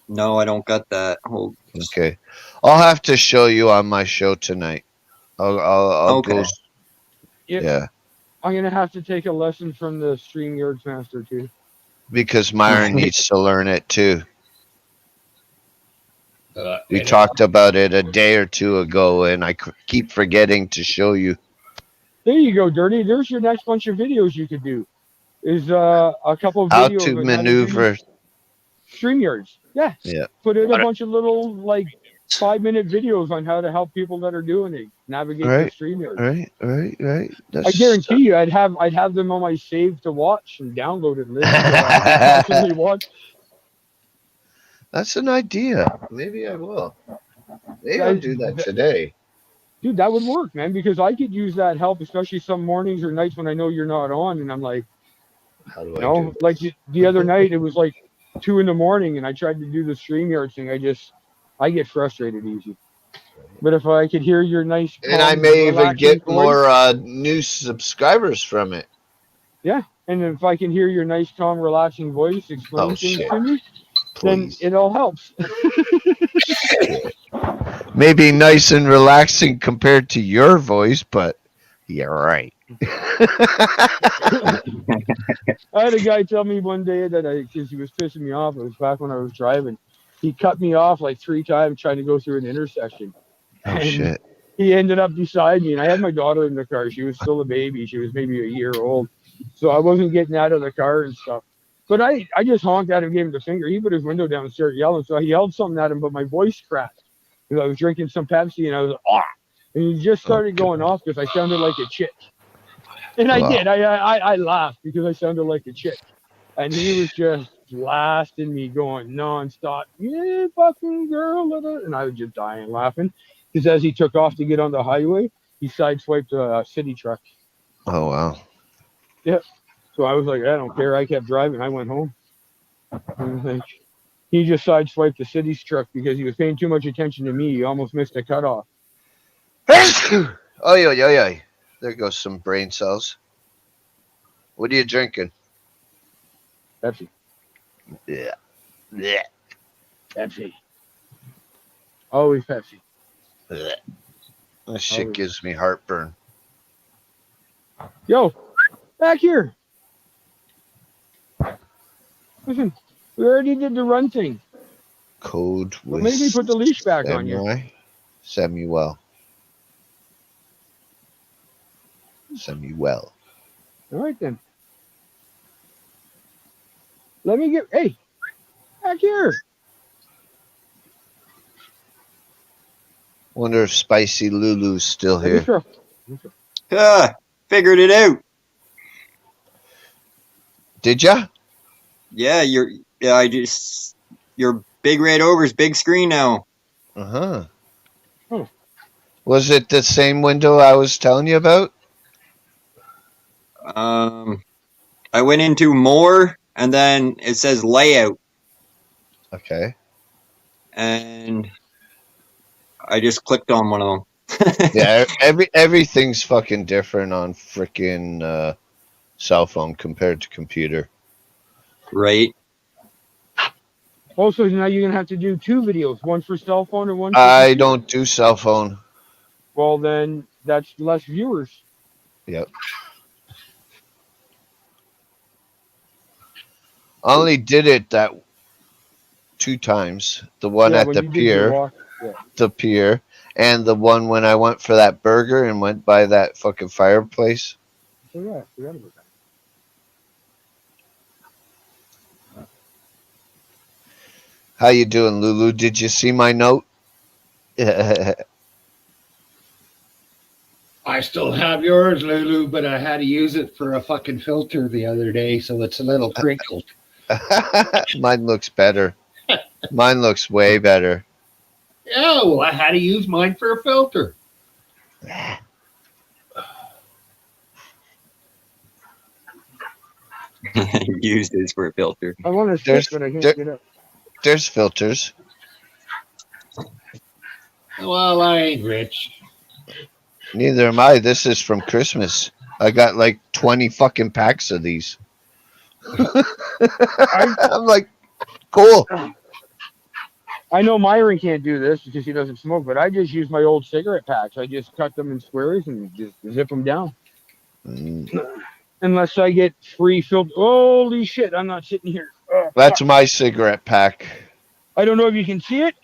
No, I don't got that. Hold. Okay. I'll have to show you on my show tonight. I'll Okay. go. Yep. Yeah. I'm gonna have to take a lesson from the StreamYards master too. Because Myron needs to learn it too. We And talked about it a day or two ago and I keep forgetting to show you. There you go, Dirty. There's your next bunch of videos you could do. Is a couple of How videos to on how do maneuver. StreamYards. Yeah. Yeah. Put in a Got it. bunch of little like 5-minute videos on how to help people that are doing it navigate Right. the StreamYards. Right. I That's, guarantee you, I'd have them on my save to watch and download it and listen to it. I could constantly watch. that's an idea. Maybe I will. Maybe I'll do that today. Dude, that would work, man, because I could use that help, especially some mornings or nights when I know you're not on, and I'm like, How do you I know, do? like the other night, it was like 2 a.m, and I tried to do the StreamYard thing. I get frustrated easy. But if I could hear your nice, And I calm, may even relaxing get voice, more new subscribers from it. and if I can hear your nice, calm, relaxing voice explain Oh, things shit. to me, then Please. it all helps. Maybe nice and relaxing compared to your voice, but you're right. I had a guy tell me one day that because he was pissing me off. It was back when I was driving. He cut me off like 3 times trying to go through an intersection. Oh, And shit. he ended up beside me, and I had my daughter in the car. She was still a baby. She was maybe a year old, so I wasn't getting out of the car and stuff. But I just honked at him, gave him the finger. He put his window down and started yelling. So I yelled something at him, but my voice cracked because I was drinking some Pepsi, and I was like, ah, and he just started going off because I sounded like a chick. And I Wow. did. I laughed because I sounded like a chick, and he was just blasting me, going nonstop. Yeah, fucking girl, and I was just dying laughing because as he took off to get on the highway, he sideswiped a city truck. Oh wow. So I was like, I don't care. I kept driving. I went home. And like, he just sideswiped the city's truck because he was paying too much attention to me. He almost missed a cutoff. Oh yeah. There goes some brain cells. What are you drinking? Pepsi. Yeah. Yeah. Pepsi. Always Pepsi. That shit gives me heartburn. Yo, back here. Listen, we already did the run thing. Code Well, with maybe put the leash back on you. Samuel. All right then. Let me get. Hey, back here. Wonder if Spicy Lulu's still Let me here. throw. Figured it out. Did ya? Yeah, your big red ogre's big screen now. Uh-huh. Oh. Was it the same window I was telling you about? I went into more, and then it says layout, Okay. and I just clicked on one of them. Yeah, everything's fucking different on freaking cell phone compared to computer. Right. Also, now you're gonna have to do 2 videos, one for cell phone and one for I computer. don't do cell phone. Well, then that's less viewers. Yep. I only did it that 2 times. The one Yeah, at when the you did your pier, walk. and the one when I went for that burger and went by that fucking fireplace. So yeah, I forgot about that. How you doing, Lulu? Did you see my note? I still have yours, Lulu, but I had to use it for a fucking filter the other day, so it's a little crinkled. Mine looks better. Mine looks way better. Yeah, well, I had to use mine for a filter. Used this for a filter. I want to There's- sit, but I can't there- get up. There's filters. Well, I ain't rich. Neither am I. This is from Christmas. I got like 20 fucking packs of these. I'm like, cool. I know Myron can't do this because he doesn't smoke, but I just use my old cigarette packs. I just cut them in squares and just zip them down. Mm, Unless I get free filter. Holy shit, I'm not sitting here. Oh, That's fuck. my cigarette pack. I don't know if you can see it,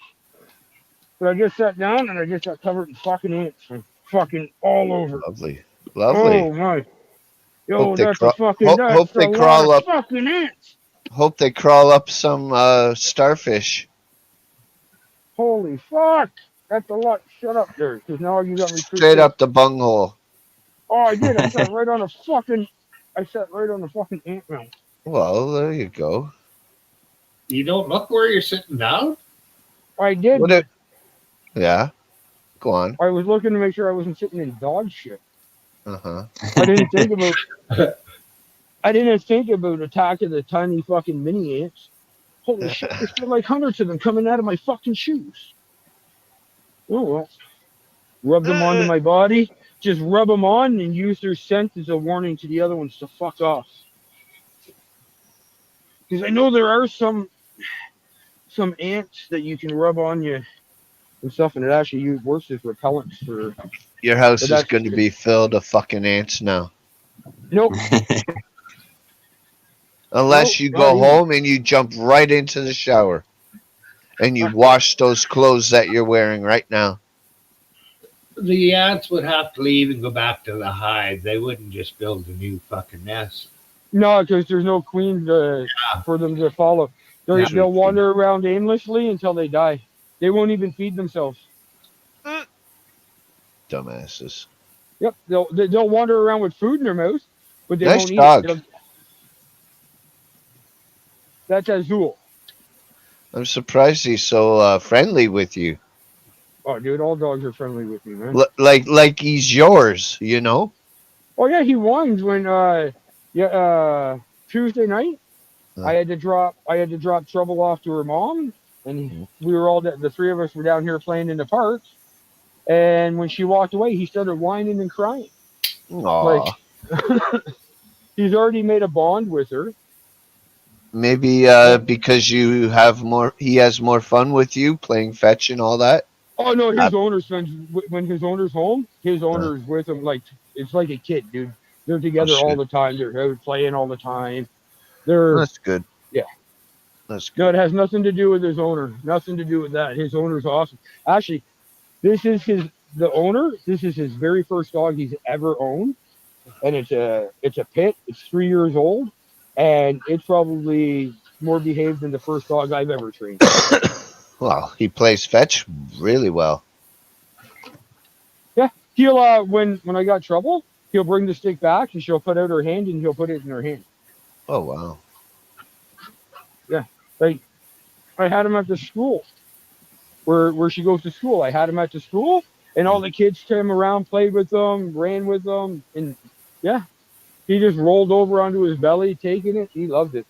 but I just sat down and I just got covered in fucking ants from fucking all over. Lovely. Lovely. Oh my. Yo, Hope they that's crawl- a fucking hope- that's hope a they lot crawl of up. fucking ants. Hope they crawl up some starfish. Holy fuck. That's a lot. Shut up there, because now you got me freaked Straight out. up the bunghole. Oh, I did. I sat right on a fucking. I sat right on the fucking ant mound. Well, there you go. You don't look where you're sitting down? I did. What it? Yeah. Go on. I was looking to make sure I wasn't sitting in dog shit. Uh-huh. I didn't think about. I didn't think about attacking the tiny fucking mini ants. Holy shit! There's still like hundreds of them coming out of my fucking shoes. Oh well. Rub them onto my body. Just rub them on and use their scent as a warning to the other ones to fuck off. Because I know there are some ants that you can rub on you and stuff, and it actually works as repellents for. Your house But is that's- going to be filled of fucking ants now. Nope. Unless Nope, you not go even. home and you jump right into the shower. And you wash those clothes that you're wearing right now. the ants would have to leave and go back to the hive. They wouldn't just build a new fucking nest. No, because there's no queen for them to follow. Yeah. They'll wander around aimlessly until they die. They won't even feed themselves. Dumbasses. Yep, they'll wander around with food in their mouth, but they Nice won't eat dog. it. That's Azul. I'm surprised he's so friendly with you. Oh, dude, all dogs are friendly with me, man. Like he's yours, you know? Oh yeah, he whines when Tuesday night. Huh. I had to drop Trouble off to her mom, and we were all the three of us were down here playing in the park. And when she walked away, he started whining and crying. Aw. Like he's already made a bond with her. Maybe because you have more, he has more fun with you playing fetch and all that. Oh no, his owner spends when his owner's home. His owner's with him like it's like a kid, dude. They're together all the time. They're out playing all the time. That's good. Yeah. That's good. No, it has nothing to do with his owner. Nothing to do with that. His owner's awesome. Actually, this is the owner. This is his very first dog he's ever owned, and it's a pit. It's 3 years old, and it's probably more behaved than the first dog I've ever trained. Well, he plays fetch really well. Yeah, he'll when I got Trouble, he'll bring the stick back and she'll put out her hand and he'll put it in her hand. Oh wow. Yeah, like I had him at the school where she goes to school. I had him at the school, and all the kids came around, played with them, ran with them, and yeah, he just rolled over onto his belly, taking it. He loved it.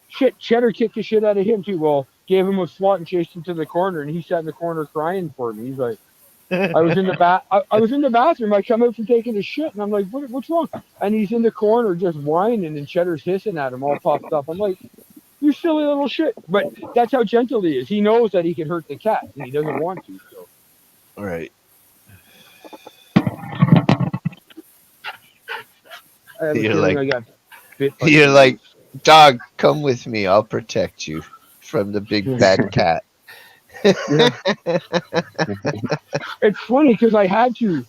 Shit, Cheddar kicked the shit out of him too. Well, gave him a swat and chased him to the corner, and he sat in the corner crying for me. He's like, I was in the bathroom. I come out from taking a shit, and I'm like, what's wrong? And he's in the corner just whining, and Cheddar's hissing at him, all puffed up. I'm like, you silly little shit. But that's how gentle he is. He knows that he can hurt the cat, and he doesn't want to. So. All right. I have a You're feeling like- I got bit by You're the- like, dog, come with me. I'll protect you from the big bad cat. It's funny because I had to,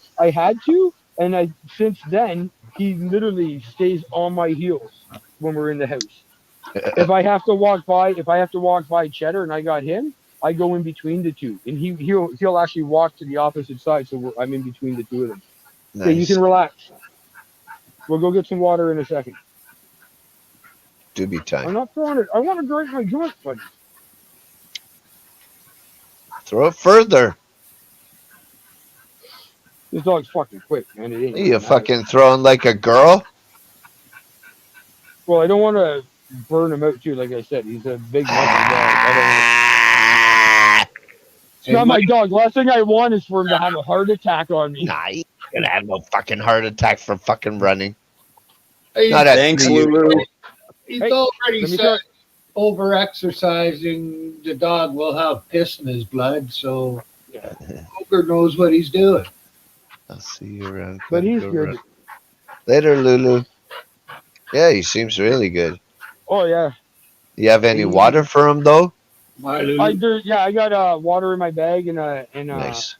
and since then he literally stays on my heels when we're in the house. If I have to walk by Cheddar and I got him, I go in between the two, and he'll actually walk to the opposite side, so I'm in between the two of them. Nice. Okay, you can relax. We'll go get some water in a second. Doobie I'm time. not throwing it. I want to drink my joint, buddy. Throw it further. This dog's fucking quick, man. It ain't. You gonna matter. fucking throwing like a girl? Well, I don't want to burn him out too. Like I said, he's a big muscle dog. I don't wanna... It's not my dog. Last thing I want is for him to have a heart attack on me. Nah, you ain't gonna have no fucking heart attack from fucking running. He's, Not at Thanks, you. Lulu. he's Hey, already let me said over exercising, the dog will have piss in his blood, so Yeah. Poker knows what he's doing. I'll see you around. But he's Go good. around. Later, Lulu. Yeah, he seems really good. Oh yeah. You have any water for him though? My Lulu. I got water in my bag and Nice,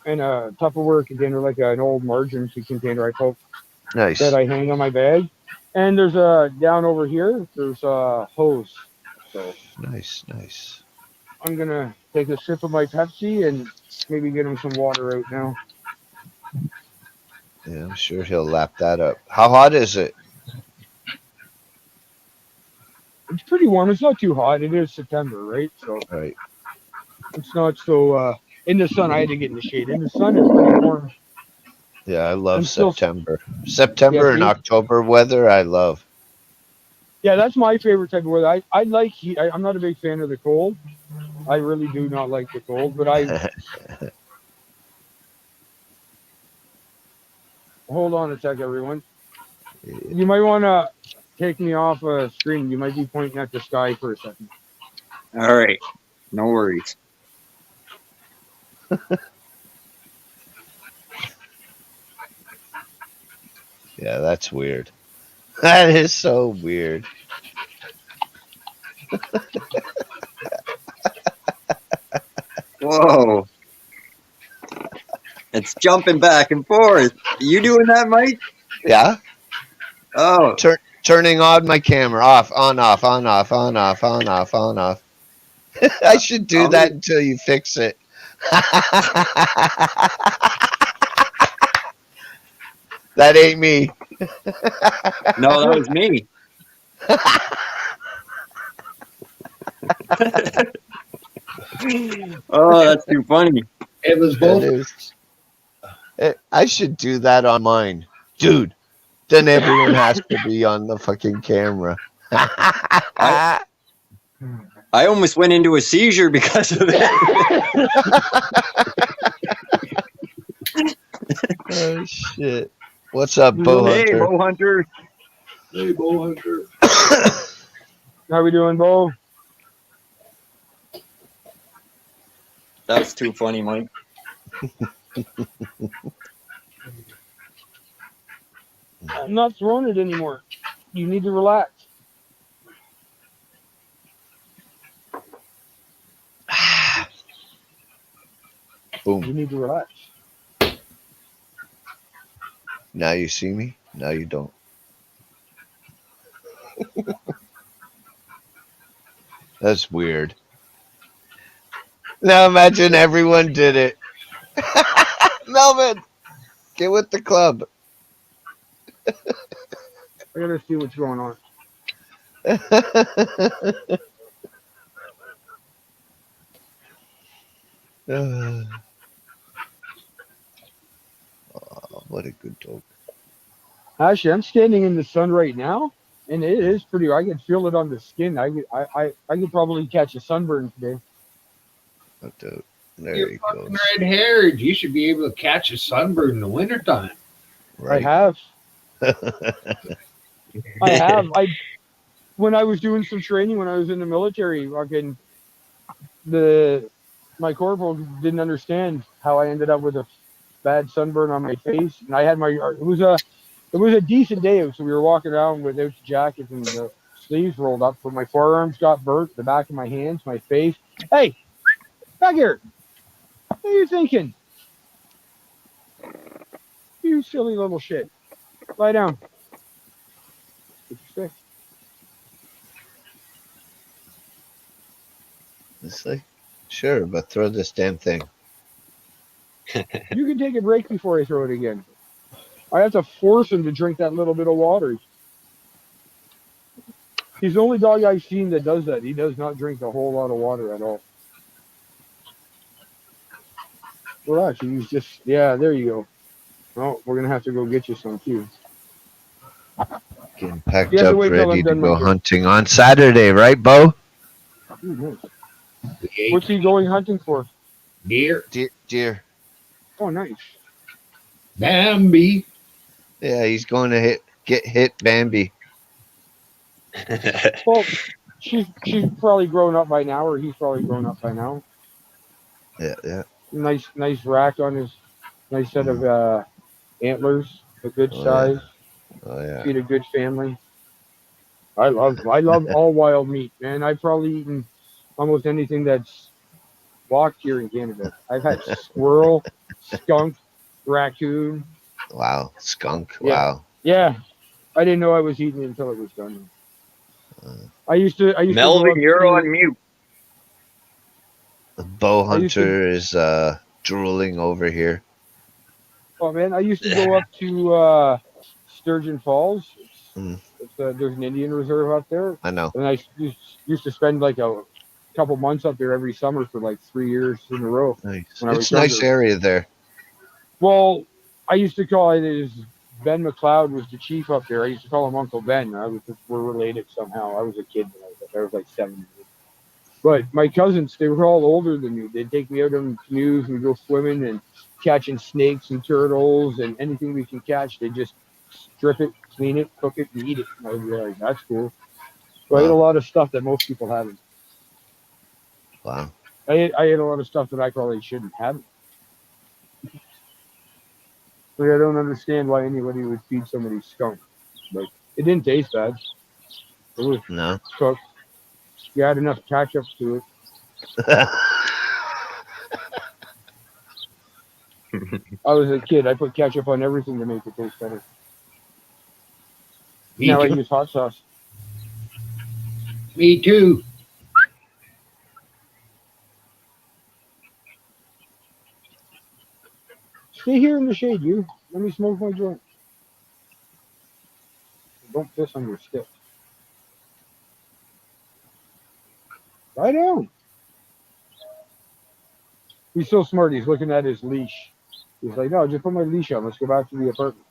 a Tupperware container, like an old margarine container I hope nice. that I hang on my bag. And there's a down over here. There's a hose. So Nice, nice. I'm gonna take a sip of my Pepsi and maybe get him some water out now. Yeah, I'm sure he'll lap that up. How hot is it? It's pretty warm. It's not too hot. It is September, right? So All right. it's not so. In the sun, I had to get in the shade. In the sun, it's pretty warm. Yeah, I love I'm still- September. September Yeah, and see? October weather, I love. Yeah, that's my favorite type of weather. I like heat. I'm not a big fan of the cold. I really do not like the cold, but I hold on a sec, everyone. You might want to take me off a screen. You might be pointing at the sky for a second. All right. No worries. Yeah, that's weird. That is so weird. Whoa. It's jumping back and forth. You doing that, Mike? Yeah. Oh. Turning on my camera. Off, on, off, on, off, on, off, on, off, on, off. I should do that until you fix it. That ain't me. No, that was me. Oh, that's too funny. It was That both. is. I should do that on mine. Dude, then everyone has to be on the fucking camera. I almost went into a seizure because of it. Oh, shit. What's up, Bo Hey, Hunter? Bo Hunter. Hey, Bo Hunter. How we doing, Bo? That's too funny, Mike. I'm not throwing it anymore. You need to relax. Boom. You need to relax. Now you see me? Now you don't. That's weird. Now imagine everyone did it. Melvin, get with the club. I gotta see what's going on. Oh, what a good dog. Actually, I'm standing in the sun right now, and it is pretty. I can feel it on the skin. I could probably catch a sunburn today. Oh, dude. There You're he fucking goes. red-haired. You should be able to catch a sunburn in the wintertime. Right. I have. I have. When I was doing some training when I was in the military, fucking my corporal didn't understand how I ended up with a bad sunburn on my face, and I had it was a decent day, so we were walking around without the jacket and the sleeves rolled up, but my forearms got burnt, the back of my hands, my face. Hey, back here! What are you thinking? You silly little shit! Lie down. Get your stick. It's like, sure, but throw this damn thing. You can take a break before I throw it again. I have to force him to drink that little bit of water. He's the only dog I've seen that does that. He does not drink a whole lot of water at all. Well, actually, he's just, yeah, there you go. Oh, we're going to have to go get you some too. Getting packed You have to up, wait till ready I'm to done go with you. hunting on Saturday, right, Bo? Ooh, nice. What's he going hunting for? Deer. Deer. Oh, nice. Bambi. Yeah, he's going to get hit Bambi. Well, she's probably grown up by now, or he's probably grown up by now. Yeah. Nice rack on his, nice set of antlers, a good Oh, size. Oh, yeah. Feed a good family. I love all wild meat, man. I've probably eaten almost anything that's walked here in Canada. I've had squirrel, skunk, raccoon. Wow. Skunk. Yeah. Wow. Yeah, I didn't know I was eating it until it was done. I used to go Melvin, up you're to- on mute. The bow I used to- hunter is drooling over here. Oh man, I used to go up to Sturgeon Falls. Mm. There's an Indian reserve up there, I know. and I used to spend like a couple months up there every summer for like 3 years in a row. Nice. When I was It's a nice younger. area there. Well, I used to call it as Ben McLeod was the chief up there. I used to call him Uncle Ben. We're related somehow. I was a kid when I was like 7. But my cousins, they were all older than me. They'd take me out on canoes and we'd go swimming and catching snakes and turtles and anything we can catch. They just strip it, clean it, cook it, and eat it. And I would be like, that's cool. So I ate a lot of stuff that most people haven't. Wow. I ate a lot of stuff that I probably shouldn't have. Like, I don't understand why anybody would feed somebody skunk. Like, it didn't taste bad. It was No. cooked. You add enough ketchup to it. I was a kid. I put ketchup on everything to make it taste better. Me Now I too. use hot sauce. Me too. Stay here in the shade, you. Let me smoke my joint. Don't piss on your stick. Lie down. He's so smart. He's looking at his leash. He's like, no, just put my leash on. Let's go back to the apartment.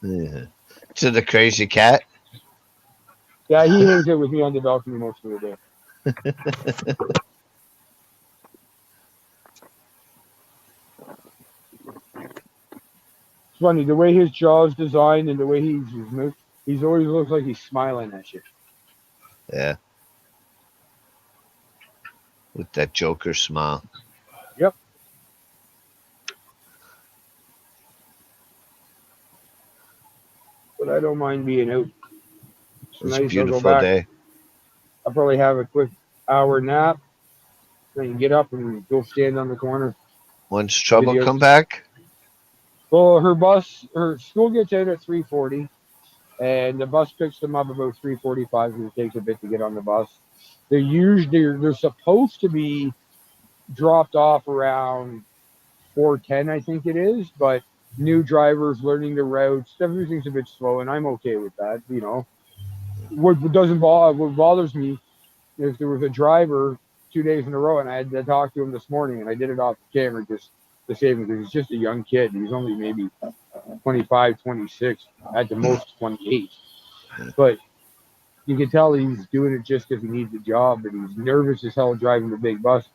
Yeah. To the crazy cat. Yeah, he hangs out with me on the balcony most of the day. It's funny the way his jaw's designed and the way he's always looks like he's smiling at you. Yeah. With that Joker smile. Yep. But I don't mind being out. It's It's a nice. I'll go beautiful back. day. I'll probably have a quick hour nap. Then get up and go stand on the corner. When's Trouble Videos. come back? Well, her school gets out at 3:40, and the bus picks them up about 3:45 because it takes a bit to get on the bus. They're supposed to be dropped off around 4:10, I think it is, but new drivers learning the routes, everything's a bit slow, and I'm okay with that. You know, what bothers me is there was a driver 2 days in a row, and I had to talk to him this morning, and I did it off camera just to save him because he's just a young kid. He's only maybe 25, 26, at the most 28. But you can tell he's doing it just because he needs a job, and he's nervous as hell driving the big bus.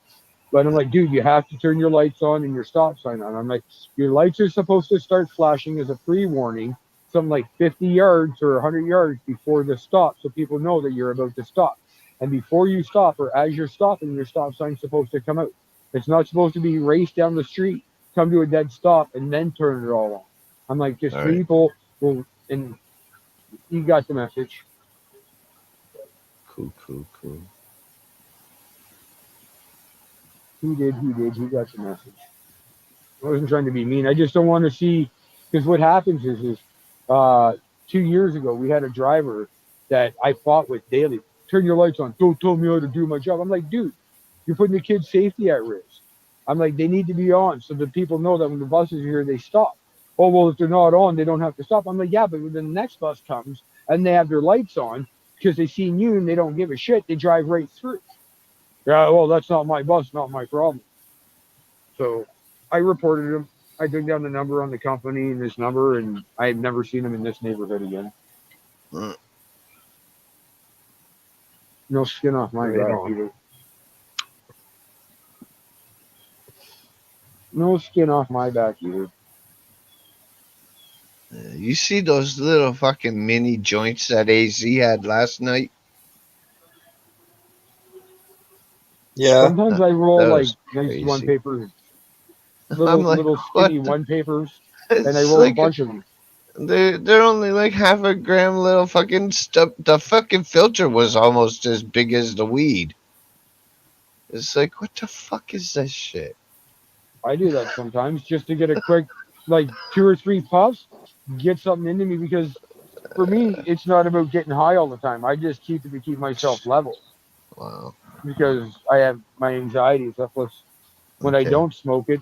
But I'm like, dude, you have to turn your lights on and your stop sign on. I'm like, your lights are supposed to start flashing as a pre-warning, something like 50 yards or 100 yards before the stop, so people know that you're about to stop. And before you stop, or as you're stopping, your stop sign's supposed to come out. It's not supposed to be race down the street, come to a dead stop, and then turn it all on. I'm like, just All right. people will, and you got the message. Cool. He did, he got the message. I wasn't trying to be mean. I just don't want to see, because what happens is 2 years ago, we had a driver that I fought with daily. Turn your lights on. Don't tell me how to do my job. I'm like, dude, you're putting the kid's safety at risk. I'm like, they need to be on so that people know that when the buses are here, they stop. Oh, well, if they're not on, they don't have to stop. I'm like, yeah, but when the next bus comes and they have their lights on because they seen you and they don't give a shit, they drive right through. Yeah, well, that's not my bus, not my problem. So I reported him. I took down the number on the company and his number, and I've never seen him in this neighborhood again. Mm. No skin off my Right back on. either. No skin off my back either. You see those little fucking mini joints that AZ had last night? Yeah. Sometimes I roll That like was nice crazy. one papers, I'm little like, little what skinny the- one papers, and I It's roll a like bunch of them. they're only like half a gram little fucking stuff. The fucking filter was almost as big as the weed. It's like, what the fuck is this shit? I do that sometimes just to get a quick, like 2 or 3 puffs, get something into me, because for me, it's not about getting high all the time. I just keep it to keep myself level, Wow. because I have my anxieties. Plus, when I Okay. don't smoke it,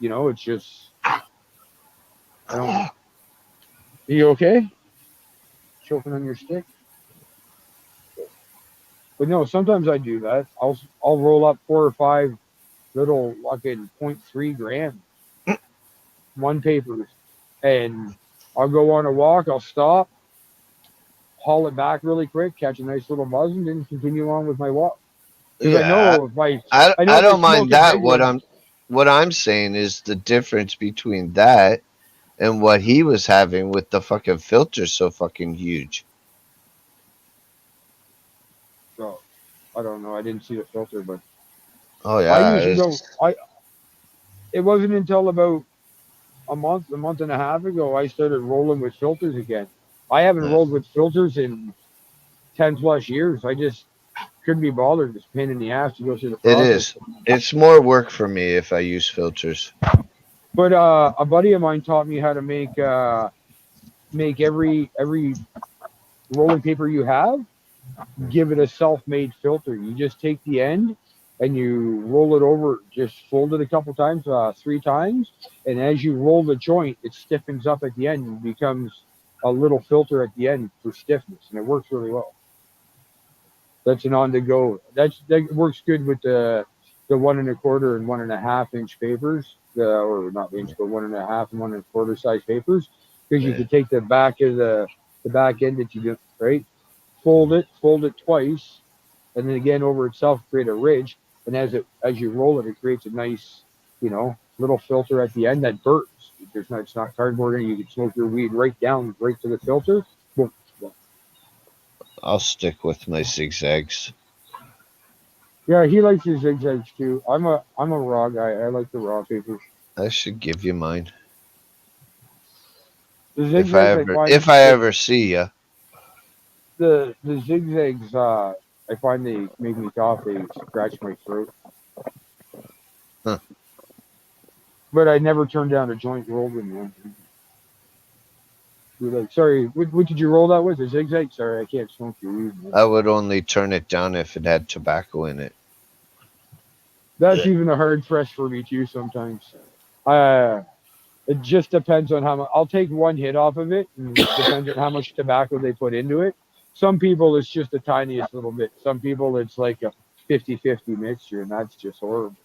you know, it's just, I don't. You okay? Choking on your stick? But no, sometimes I do that. I'll roll up 4 or 5 little fucking 0.3 gram one papers, and I'll go on a walk. I'll stop, haul it back really quick, catch a nice little buzz, and then continue on with my walk. Because I know if I I know if don't smoke mind it that. regular- What I'm saying is the difference between that and what he was having with the fucking filter so fucking huge. So, I don't know. I didn't see the filter, but Oh yeah, I usually it's- go. It wasn't until about a month and a half ago I started rolling with filters again. I haven't Yeah. rolled with filters in 10 plus years. I just couldn't be bothered. It's a pain in the ass to go through the It process. is. It's more work for me if I use filters. But a buddy of mine taught me how to make every rolling paper you have, give it a self-made filter. You just take the end and you roll it over, just fold it a couple times, 3 times, and as you roll the joint, it stiffens up at the end and becomes a little filter at the end for stiffness, and it works really well. That's an on-the-go. That works good with the 1 1/4 and 1 1/2 inch papers, or not inch, but 1 1/2 and 1 1/4 size papers, because you Yeah. can take the back of the back end that you do, right? Fold it twice, and then again over itself, create a ridge, and as you roll it, it creates a nice, little filter at the end that burns. It's not cardboard, and you can smoke your weed right down right to the filter. Boom. I'll stick with my zigzags. Yeah, he likes his zigzags too. I'm a raw guy. I like the raw papers. I should give you mine The if zigzags, if I ever see ya. the zigzags, I find they make me cough. They scratch my throat. Huh. But I never turned down a joint rolled in one. You're like, sorry, what did you roll that with? A zigzag? Sorry, I can't smoke your weed, man. I would only turn it down if it had tobacco in it. That's even a hard press for me too sometimes. It just depends on how much. I'll take one hit off of it, and it depends on how much tobacco they put into it. Some people, it's just the tiniest little bit. Some people, it's like a 50-50 mixture, and that's just horrible.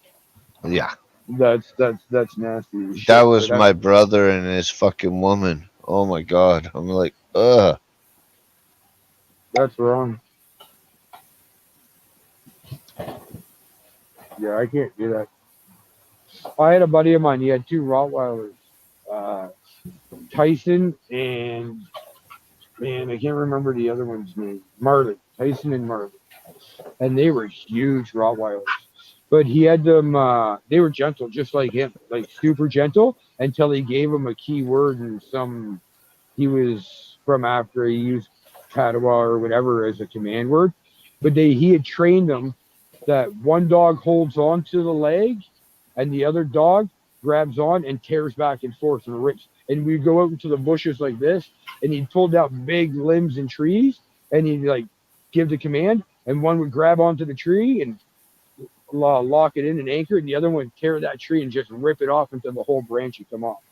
Yeah. That's nasty as shit. That was But my brother and his fucking woman. Oh my god. I'm like, ugh. That's wrong. Yeah, I can't do that. I had a buddy of mine. He had 2 Rottweilers, Tyson and man, I can't remember the other one's name. Marley, Tyson and Marley, and they were huge Rottweilers. But he had them. They were gentle, just like him, like super gentle, until he gave him a key word and some. He was from after he used Padawan or whatever as a command word, but he had trained them that one dog holds on to the leg, and the other dog grabs on and tears back and forth and rips. And we'd go out into the bushes like this, and he'd pull out big limbs and trees, and he'd like give the command, and one would grab onto the tree and lock it in and anchor it, and the other one would tear that tree and just rip it off until the whole branch would come off.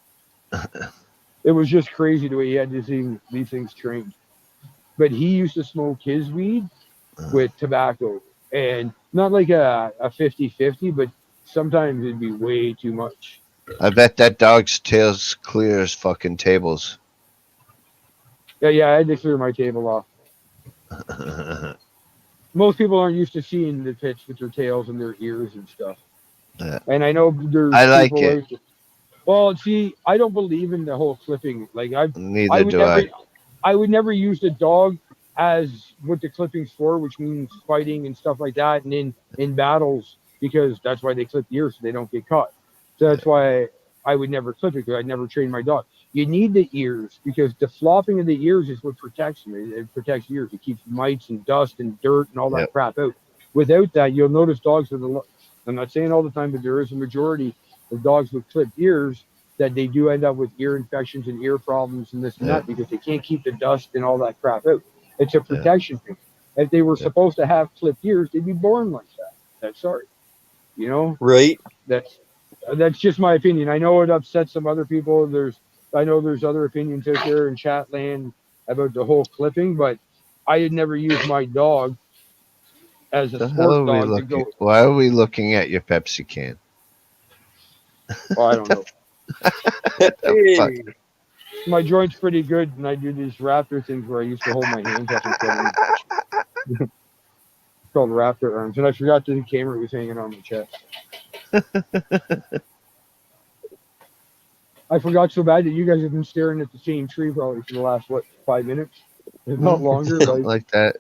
It was just crazy the way he had these things trained. But he used to smoke his weed with tobacco, and not like a 50-50, but sometimes it'd be way too much. I bet that dog's tail's clear as fucking tables. Yeah, I had to clear my table off. Most people aren't used to seeing the pits with their tails and their ears and stuff. Yeah. And I know there's I like people it. Well, see, I don't believe in the whole clipping. Like Neither do I. I would never use the dog as what the clipping's for, which means fighting and stuff like that, and in battles, because that's why they clip the ears so they don't get caught. So that's why I would never clip it, because I'd never train my dog. You need the ears, because the flopping of the ears is what protects them. It protects ears. It keeps mites and dust and dirt and all that crap out. Without that, you'll notice dogs with I'm not saying all the time, but there is a majority of dogs with clipped ears that they do end up with ear infections and ear problems and this and that, because they can't keep the dust and all that crap out. It's a protection thing. If they were supposed to have clipped ears, they'd be born like that. That's sorry. Right. That's just my opinion. I know it upsets some other people. I know there's other opinions out there in chat land about the whole clipping, but I had never used my dog as a sport dog to go. Why are we looking at your Pepsi can? Well, I don't know. Hey. My joint's pretty good, and I do these raptor things where I used to hold my hands up in front of me. It's called raptor arms, and I forgot the camera was hanging on my chest. I forgot so bad that you guys have been staring at the same tree probably for the last 5 minutes, if not longer. Something like that.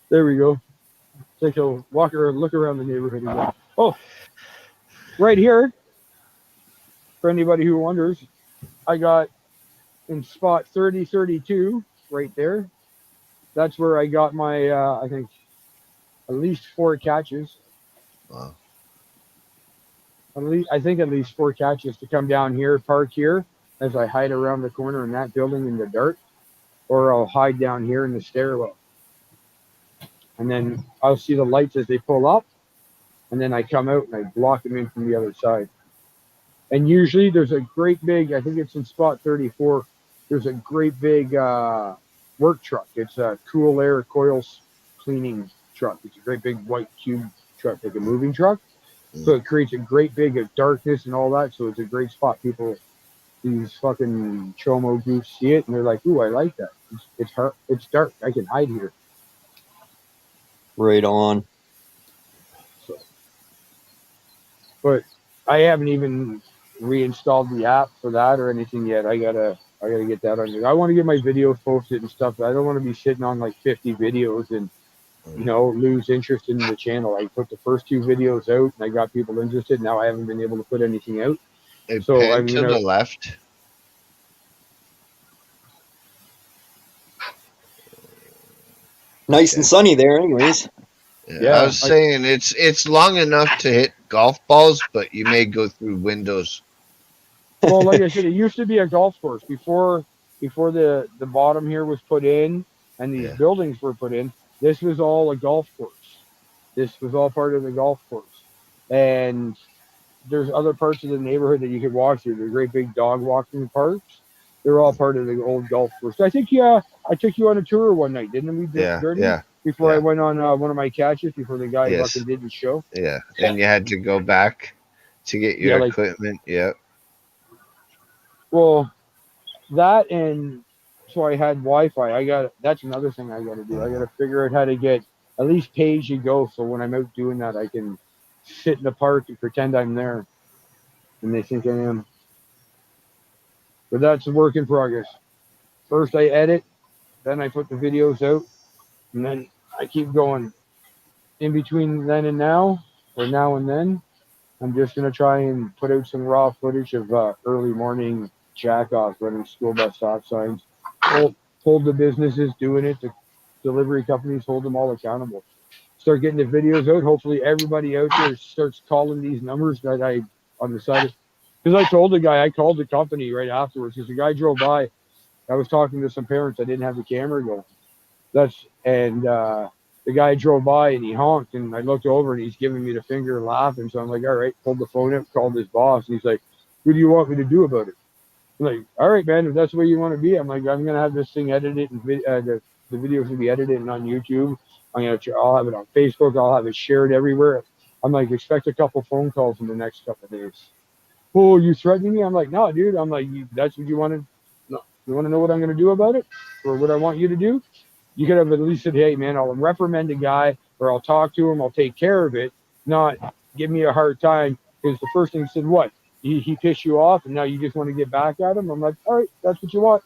There we go. Take a walk or look around the neighborhood again. Oh, right here. For anybody who wonders, I got in spot 3032 right there. That's where I got my, I think, at least 4 catches. Wow. I think at least 4 catches to come down here, park here, as I hide around the corner in that building in the dark, or I'll hide down here in the stairwell. And then I'll see the lights as they pull up, and then I come out and I block them in from the other side. And usually there's a great big, I think it's in spot 34, there's a great big work truck. It's a cool air coils cleaning truck. It's a great big white cube truck, like a moving truck. So it creates a great big of darkness and all that. So it's a great spot. People, these fucking chomo goofs see it and they're like, "Ooh, I like that. It's hard. It's dark. I can hide here." Right on. So, but I haven't even reinstalled the app for that or anything yet. I gotta get that on. I want to get my videos posted and stuff. I don't want to be sitting on like 50 videos and lose interest in the channel. I put the first 2 videos out and I got people interested. Now I haven't been able to put anything out. So to the left. Nice and sunny there, anyways. Yeah, I was saying it's long enough to hit golf balls, but you may go through windows. Well, like I said, it used to be a golf course before the bottom here was put in and these buildings were put in. This was all a golf course. This was all part of the golf course. And there's other parts of the neighborhood that you could walk through. There's great big dog walking parks. They're all part of the old golf course. I think, I took you on a tour one night, didn't we? Yeah. Before I went on one of my catches, before the guy fucking didn't show. Yeah, and you had to go back to get your equipment. Yeah. Well, that and so I had Wi-Fi. That's another thing I got to do. I got to figure out how to get at least pay as you go. So when I'm out doing that, I can sit in the park and pretend I'm there, and they think I am. But that's a work in progress. First I edit, then I put the videos out, and then I keep going. In between then and now, or now and then, I'm just gonna try and put out some raw footage of early morning jack-off running school bus stop signs. Hold the businesses doing it, the delivery companies, hold them all accountable. Start getting the videos out. Hopefully everybody out there starts calling these numbers that I on the side. Because I told the guy, I called the company right afterwards because the guy drove by. I was talking to some parents. I didn't have the camera going. The guy drove by and he honked and I looked over and he's giving me the finger and laughing. So I'm like, all right, pulled the phone up, called his boss, and he's like, what do you want me to do about it? I'm like, all right, man, if that's the way you want to be. I'm like, I'm gonna have this thing edited and the videos will be edited and on YouTube. I'll have it on Facebook. I'll have it shared everywhere. I'm like, expect a couple phone calls in the next couple of days. Oh, you threatening me? I'm like, no, dude. I'm like, that's what you wanted. No, you want to know what I'm going to do about it, or what I want you to do? You could have at least said, hey, man, I'll reprimand the guy, or I'll talk to him. I'll take care of it. Not give me a hard time because the first thing he said, what? He pissed you off, and now you just want to get back at him. I'm like, all right, that's what you want.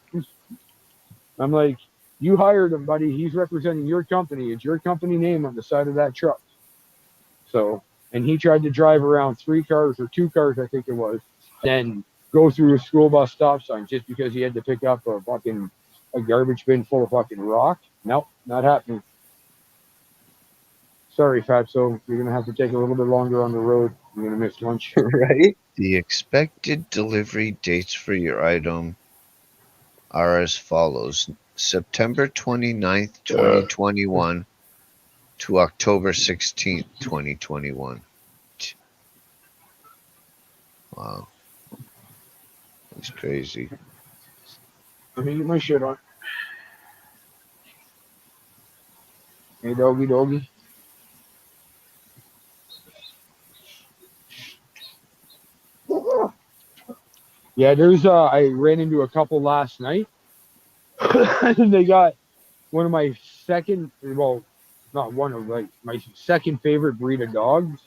I'm like, you hired him, buddy. He's representing your company. It's your company name on the side of that truck. So, and he tried to drive around 3 cars or 2 cars, I think it was, then go through a school bus stop sign just because he had to pick up a garbage bin full of fucking rock. Nope, not happening. Sorry, Fatso. You're going to have to take a little bit longer on the road. You're going to miss lunch. Right? The expected delivery dates for your item are as follows. September 29th, 2021 to October 16th, 2021. Wow. That's crazy. Let me get my shit on. Hey, doggy. Yeah, I ran into a couple last night. And they got one of my second favorite breed of dogs.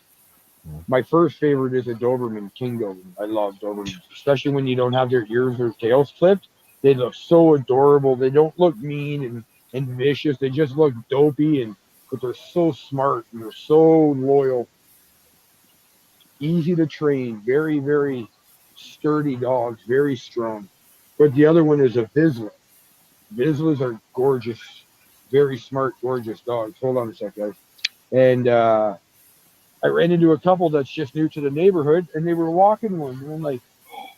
My first favorite is a Doberman, King Doberman. I love Dobermans, especially when you don't have their ears or tails clipped. They look so adorable. They don't look mean and vicious. They just look dopey, but they're so smart and they're so loyal. Easy to train, very, very sturdy dogs, very strong. But the other one is a Vizsla. Vizslas are gorgeous, very smart, gorgeous dogs. Hold on a sec, guys. And I ran into a couple that's just new to the neighborhood, and they were walking one, and I'm like,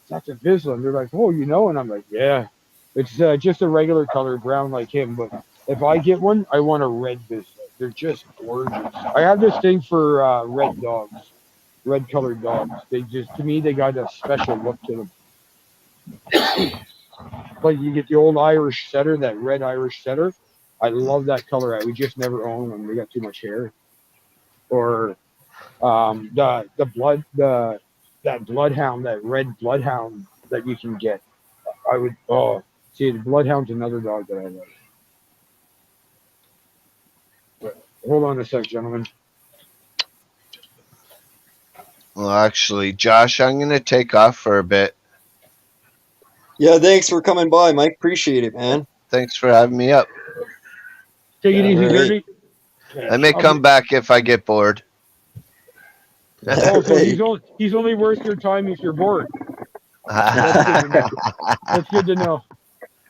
that's a Vizsla. And they're like, oh, you know? And I'm like, yeah. It's just a regular color, brown like him. But if I get one, I want a red Vizsla. They're just gorgeous. I have this thing for red dogs, red colored dogs. They just, to me, they got a special look to them. Like you get the old Irish setter, that red Irish setter. I love that color. I would just never own them. They got too much hair. Or that bloodhound, that red bloodhound that you can get. I would see the bloodhound's another dog that I love. But hold on a sec, gentlemen. Well, actually, Josh, I'm going to take off for a bit. Yeah, thanks for coming by, Mike. Appreciate it, man. Thanks for having me up. Take it easy, right. Dirty. I may come back if I get bored. Oh, so he's only worth your time if you're bored. That's good to know.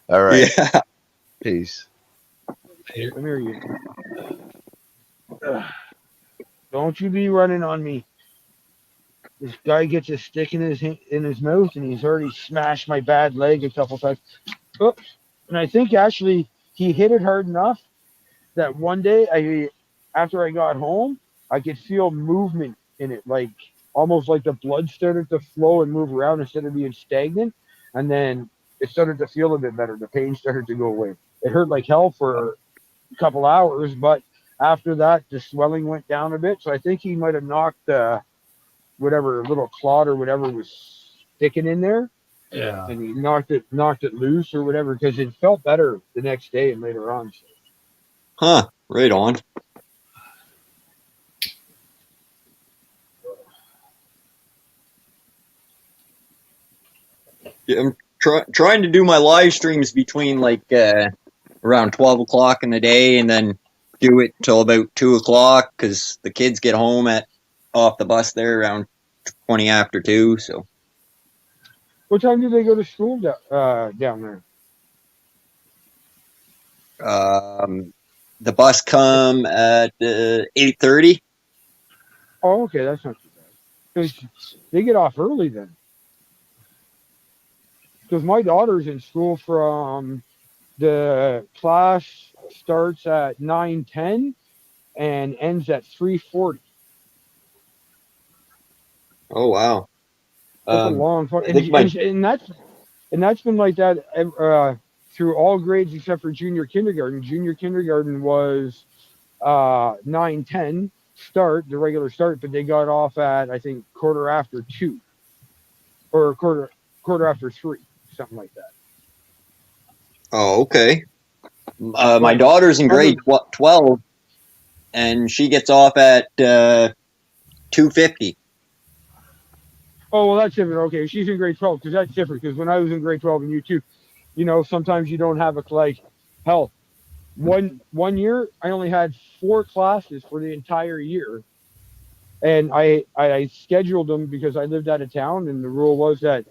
All right. Yeah. Peace. Come here, you. Don't you be running on me. This guy gets a stick in his mouth, and he's already smashed my bad leg a couple times. Oops. And I think actually he hit it hard enough that one day, after I got home, I could feel movement in it, like almost like the blood started to flow and move around instead of being stagnant. And then it started to feel a bit better. The pain started to go away. It hurt like hell for a couple hours, but after that, the swelling went down a bit. So I think he might have knocked whatever little clot or whatever was sticking in there. Yeah. And he knocked it loose or whatever, because it felt better the next day and later on. So. Huh. Right on. Yeah, I'm trying to do my live streams between like around 12 o'clock in the day, and then do it till about 2 o'clock because the kids get home off the bus there around 20 after 2. So What time do they go to school down there? the bus come at 8:30. Oh, okay, that's not too bad. 'Cause they get off early then. Because my daughter's in school from the class starts at 9:10 and ends at 3:40. Oh wow. That's a long I think and that's been like that through all grades except for junior kindergarten. Junior kindergarten was 9:10 start, the regular start, but they got off at I think quarter after 2 or quarter after 3, something like that. Oh, okay. My daughter's in grade 12, and she gets off at 2:50. Oh, well, that's different. Okay, she's in grade 12 because that's different. Because when I was in grade 12 and you too, sometimes you don't have hell. One year I only had 4 classes for the entire year, and I scheduled them because I lived out of town, and the rule was that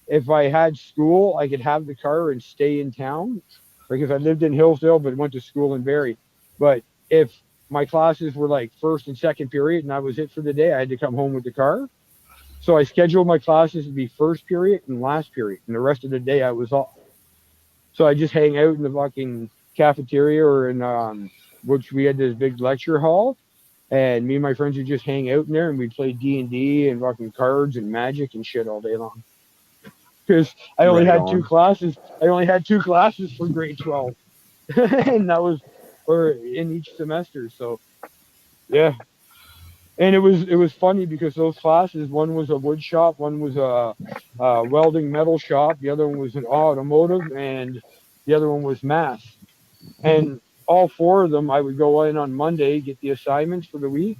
if I had school, I could have the car and stay in town because I lived in Hillsdale but went to school in Barrie. But if my classes were like first and second period and I was it for the day, I had to come home with the car. So I scheduled my classes to be first period and last period, and the rest of the day I was off. So I just hang out in the fucking cafeteria or in which we had this big lecture hall, and me and my friends would just hang out in there, and we'd play D&D and fucking cards and Magic and shit all day long. Because I only had 2 classes. I only had 2 classes for grade 12, and that was in each semester. So yeah. And it was funny because those classes, one was a wood shop, one was a welding metal shop, the other one was an automotive, and the other one was math. And all 4 of them, I would go in on Monday, get the assignments for the week,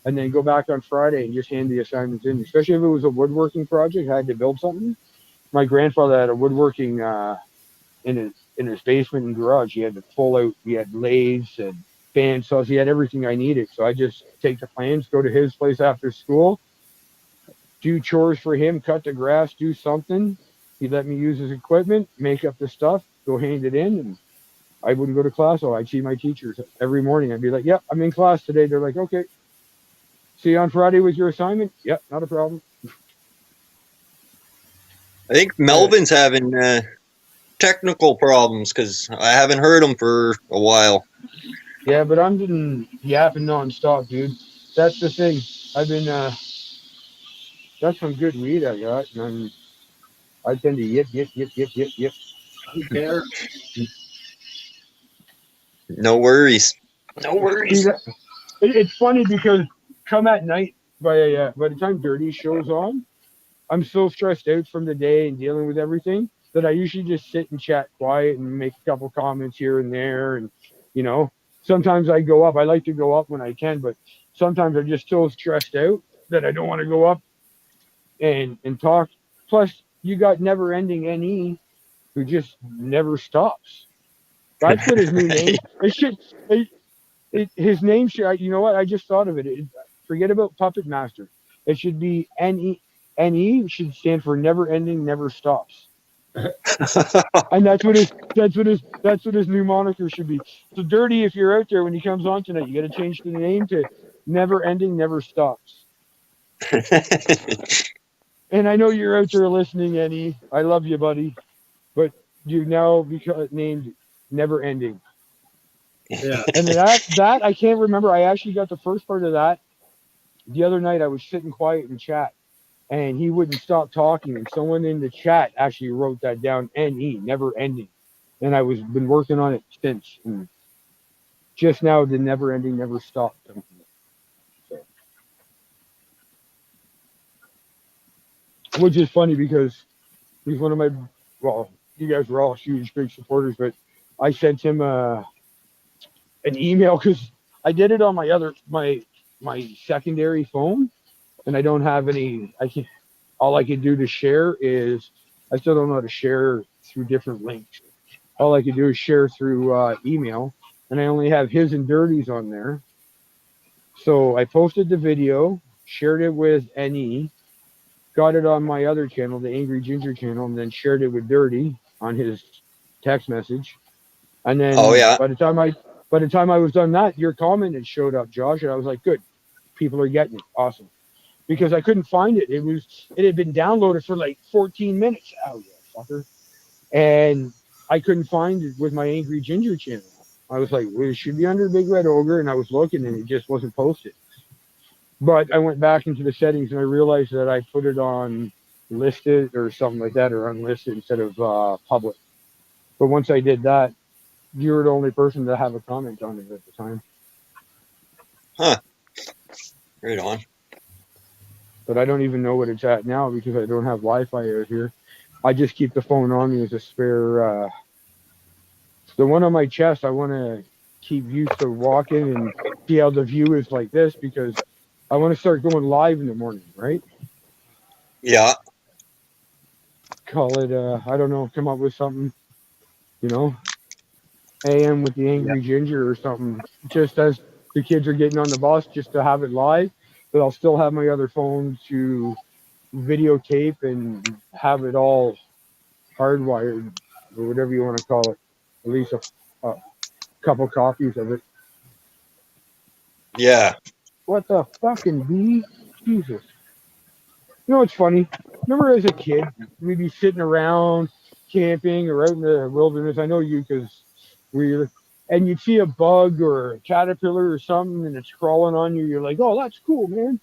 and then go back on Friday and just hand the assignments in. Especially if it was a woodworking project, I had to build something. My grandfather had a woodworking in his basement and garage. He had to pull out. He had lathes and bandsaws. He had everything I needed. So I just take the plans, go to his place after school, do chores for him, cut the grass, do something. He let me use his equipment, make up the stuff, go hand it in, and I wouldn't go to class. So I'd see my teachers every morning. I'd be like, "Yep, I'm in class today." They're like, "Okay, see you on Friday with your assignment." Yep, not a problem. I think Melvin's having technical problems because I haven't heard him for a while. Yeah, but I'm been yapping nonstop, dude. That's the thing. I've been that's some good weed I got, and I tend to yip. Who cares? No worries. No See, worries. it's funny because come at night, by the time Dirty shows on, I'm so stressed out from the day and dealing with everything that I usually just sit and chat quiet and make a couple comments here and there. And, you know, sometimes I go up. I like to go up when I can, but sometimes I'm just so stressed out that I don't want to go up and talk. Plus, you got Never Ending NE who just never stops. That's what his new name. His name should. You know what? I just thought of it. Forget about Puppet Master. It should be NE. NE should stand for Never Ending, Never Stops. And that's what his new moniker should be. So Dirty, if you're out there when he comes on tonight, you got to change the name to Never Ending, Never Stops. And I know you're out there listening, NE. I love you, buddy. But you now become named Never Ending. Yeah. And that I can't remember. I actually got the first part of that the other night. I was sitting quiet in chat, and he wouldn't stop talking. And someone in the chat actually wrote that down. NE, Never Ending. And I was been working on it since. And just now, the Never Ending, Never Stop. So. Which is funny because he's one of my. Well, you guys were all huge, big supporters, but I sent him an email because I did it on my secondary phone, and I don't have any. All I can do to share is I still don't know how to share through different links. All I can do is share through email, and I only have his and Dirty's on there. So I posted the video, shared it with NE, got it on my other channel, the Angry Ginger channel, and then shared it with Dirty on his text message. And then by the time I was done that, your comment had showed up, Josh, and I was like, good, people are getting it, awesome. Because I couldn't find it. It had been downloaded for like 14 minutes. Oh yeah, fucker. And I couldn't find it with my Angry Ginger channel. I was like, well, it should be under Big Red Ogre, and I was looking and it just wasn't posted. But I went back into the settings and I realized that I put it on listed or something like that, or unlisted instead of public. But once I did that, you were the only person to have a comment on it at the time. Huh. Right on. But I don't even know what it's at now because I don't have Wi-Fi out here. I just keep the phone on me as a spare. The one on my chest, I want to keep used to walking and see how the view is like this because I want to start going live in the morning, right? Yeah. Call it, I don't know, come up with something, you know, AM with the Angry Ginger or something, just as the kids are getting on the bus, just to have it live, but I'll still have my other phone to videotape and have it all hardwired or whatever you want to call it, at least a couple copies of it. Yeah. What the fucking bee? Jesus. You know what's funny? Remember as a kid, we'd be sitting around camping or out in the wilderness. I know you because and you'd see a bug or a caterpillar or something and it's crawling on you. You're like, oh, that's cool, man.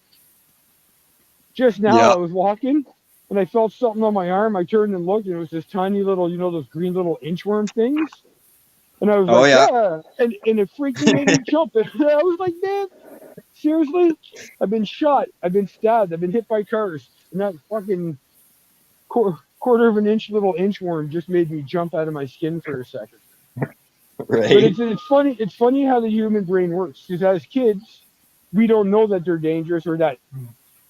Just now I was walking and I felt something on my arm. I turned and looked and it was this tiny little, you know, those green little inchworm things. And I was like, yeah. And it freaked me, made me jump. And I was like, man, seriously? I've been shot. I've been stabbed. I've been hit by cars. And that fucking quarter of an inch little inchworm just made me jump out of my skin for a second. Right. But it's funny. It's funny how the human brain works. Because as kids, we don't know that they're dangerous or that,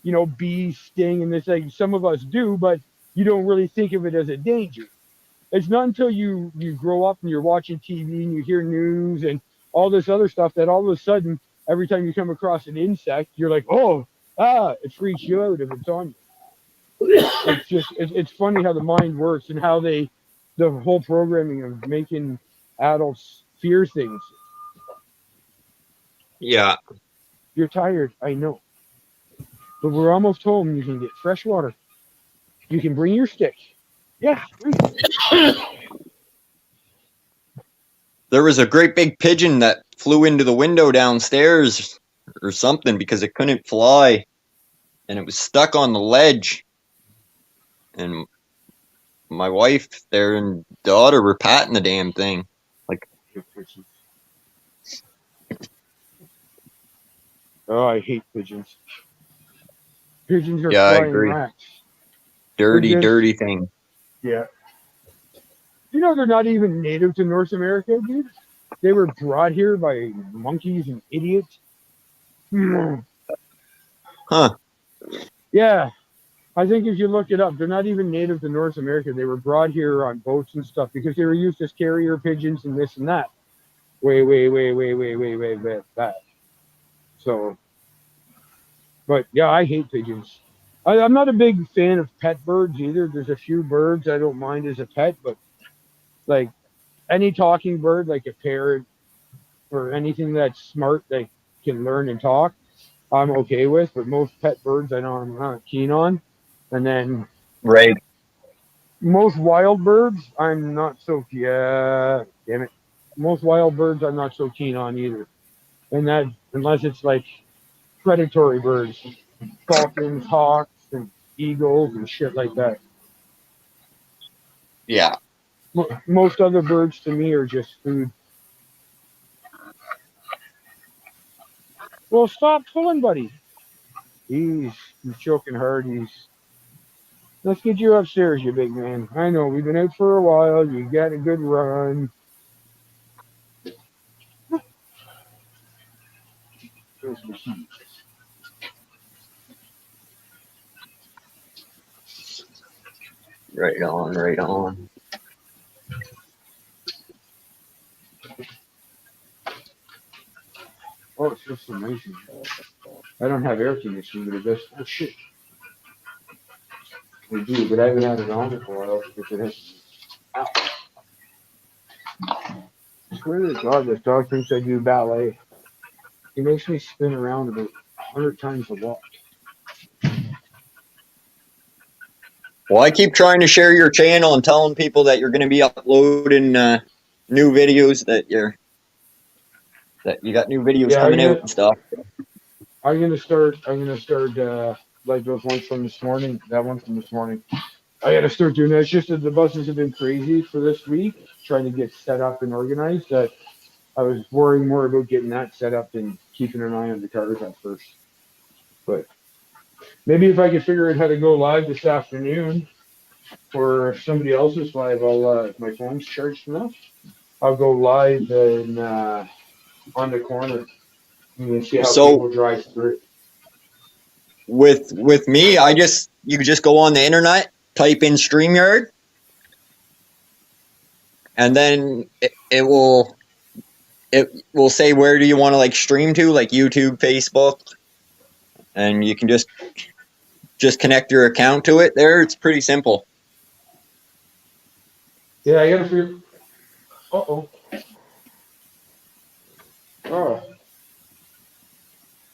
you know, bees sting and this thing. Some of us do, but you don't really think of it as a danger. It's not until you grow up and you're watching TV and you hear news and all this other stuff that all of a sudden, every time you come across an insect, you're like, it freaks you out if it's on you. It's funny how the mind works and how the whole programming of making adults fear things. Yeah. You're tired, I know. But we're almost home. You can get fresh water. You can bring your stick. Yes, There was a great big pigeon that flew into the window downstairs or something because it couldn't fly. And it was stuck on the ledge. And my wife there and daughter were patting the damn thing. Oh, I hate pigeons. Pigeons are Yeah, I flying agree. rats. Dirty, They're just- dirty thing. Yeah. You know they're not even native to North America, dude. They were brought here by monkeys and idiots. Huh. Yeah. I think if you look it up, they're not even native to North America. They were brought here on boats and stuff because they were used as carrier pigeons and this and that. Way back. So, but yeah, I hate pigeons. I'm not a big fan of pet birds either. There's a few birds I don't mind as a pet, but like any talking bird, like a parrot or anything that's smart that can learn and talk, I'm okay with. But most pet birds I know I'm not keen on. And then Right. most wild birds, I'm not so damn it. Most wild birds I'm not so keen on either. And that unless it's like predatory birds, falcons, hawks, and eagles and shit like that. Yeah. Most other birds to me are just food. Well, stop pulling, buddy. He's choking hard. Let's get you upstairs, you big man. I know we've been out for a while. You got a good run. There's the heat. Right on, right on. Oh, it's just amazing. I don't have air conditioning, but it does. Oh shit. We do, but I haven't had it on for a while because it has. Ow. I swear to God, this dog thinks I do ballet. He makes me spin around about 100 times a walk. Well, I keep trying to share your channel and telling people that you're going to be uploading new videos, that you got new videos Yeah, coming yeah. out and stuff. I'm gonna start like those ones from this morning. That one from this morning. I gotta start doing that. It's just that the buses have been crazy for this week, trying to get set up and organized. That I was worrying more about getting that set up than keeping an eye on the cars at first. But maybe if I could figure out how to go live this afternoon, or if somebody else is live, if my phone's charged enough, I'll go live and on the corner. And see how people drive through. With me, you just go on the internet, type in StreamYard, and then it will say where do you want to like stream to, like YouTube, Facebook, and you can just connect your account to it there. It's pretty simple. Yeah, I gotta figure. Oh.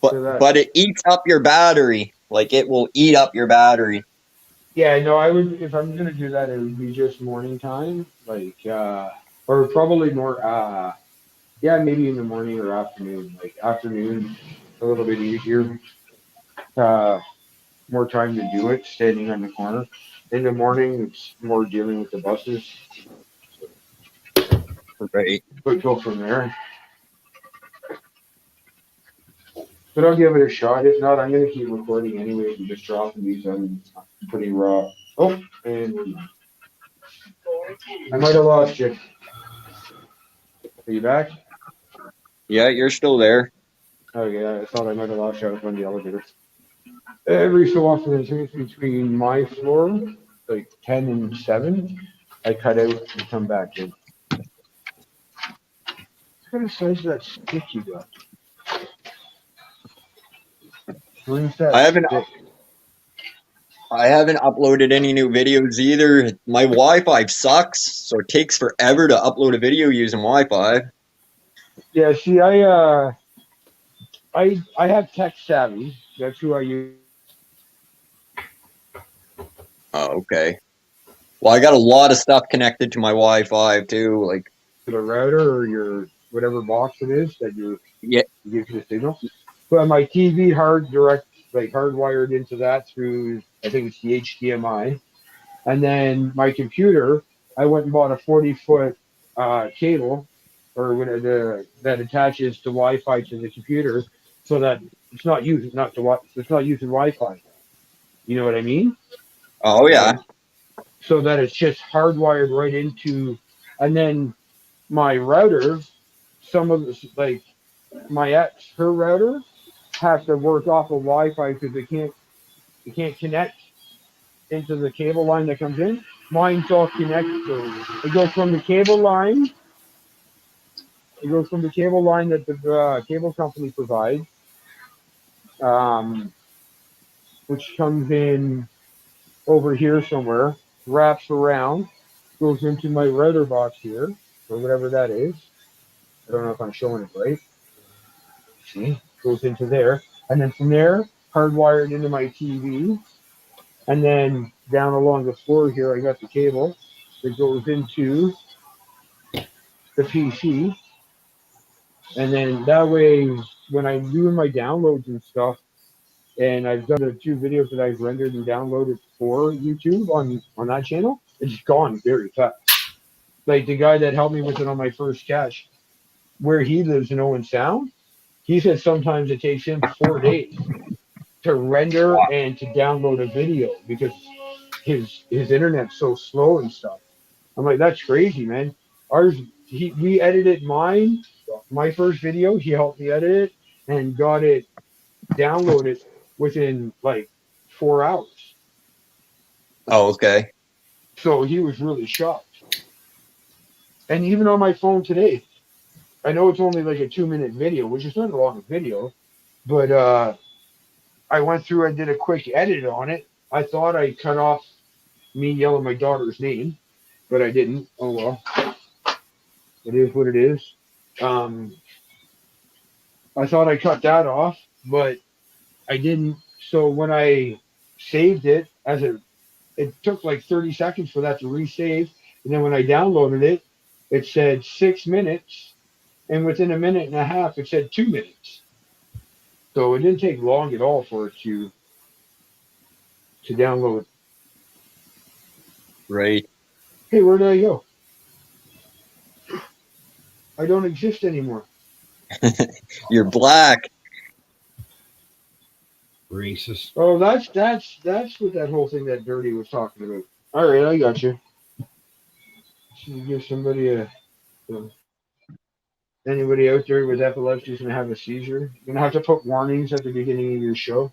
But it eats up your battery. Like it will eat up your battery. Yeah, no, I would, if I'm gonna do that, it would be just morning time, like or probably more maybe in the morning or afternoon. Like afternoon, a little bit easier. More time to do it, standing on the corner. In the morning, it's more dealing with the buses. Right. But go from there. But I'll give it a shot. If not, I'm gonna keep recording anyway and just dropping these on pretty raw. Oh, and I might have lost you. Are you back? Yeah, you're still there. Oh yeah, I thought I might have lost you. I was on the elevator. Every so often, I think between my floor, like 10 and 7, I cut out and come back in. What kind of size is that stick you got? Where's that I haven't stick? I haven't uploaded any new videos either. My Wi-Fi sucks, so it takes forever to upload a video using Wi-Fi. Yeah, see, I have Tech Savvy. That's who I use. Oh, okay. Well, I got a lot of stuff connected to my Wi-Fi too. Like, The router or your whatever box it is that you yeah. gives you the signal. But my TV hardwired into that through I think it's the HDMI, and then my computer I went and bought a 40-foot cable or whatever that attaches to Wi-Fi to the computer, so that it's not using Wi-Fi. You know what I mean? Oh yeah. So that it's just hardwired right into, and then my router, some of the like my ex, her router has to work off of Wi-Fi because it can't connect into the cable line that comes in. Mine's all connected, so it goes from the cable line. It goes from the cable line that the cable company provides, um, which comes in over here somewhere, wraps around, goes into my router box here, or whatever that is. I don't know if I'm showing it right. See, goes into there, and then from there, hardwired into my TV, and then down along the floor here, I got the cable that goes into the PC, and then that way, when I'm doing my downloads and stuff, and I've done the 2 videos that I've rendered and downloaded for YouTube on that channel, it's gone very fast. Like the guy that helped me with it on my first catch, where he lives in Owen Sound, he said sometimes it takes him 4 days to render and to download a video because his internet's so slow and stuff. I'm like, that's crazy, man. We edited my first video. He helped me edit it and got it downloaded within like 4 hours. Oh, okay. So he was really shocked. And even on my phone today, I know it's only like a 2-minute video, which is not a long video, but I went through and did a quick edit on it. I thought I cut off me yelling my daughter's name, but I didn't. Oh well. It is what it is. I thought I cut that off, but I didn't. So when I saved it, it took like 30 seconds for that to resave. And then when I downloaded it, it said 6 minutes. And within a minute and a half, it said 2 minutes. So it didn't take long at all for it to download. Right. Hey, where did I go? I don't exist anymore. You're black. Racist. Oh, that's what that whole thing that Dirty was talking about. All right, I got you. Should give somebody anybody out there with epilepsy is gonna have a seizure. You're gonna have to put warnings at the beginning of your show.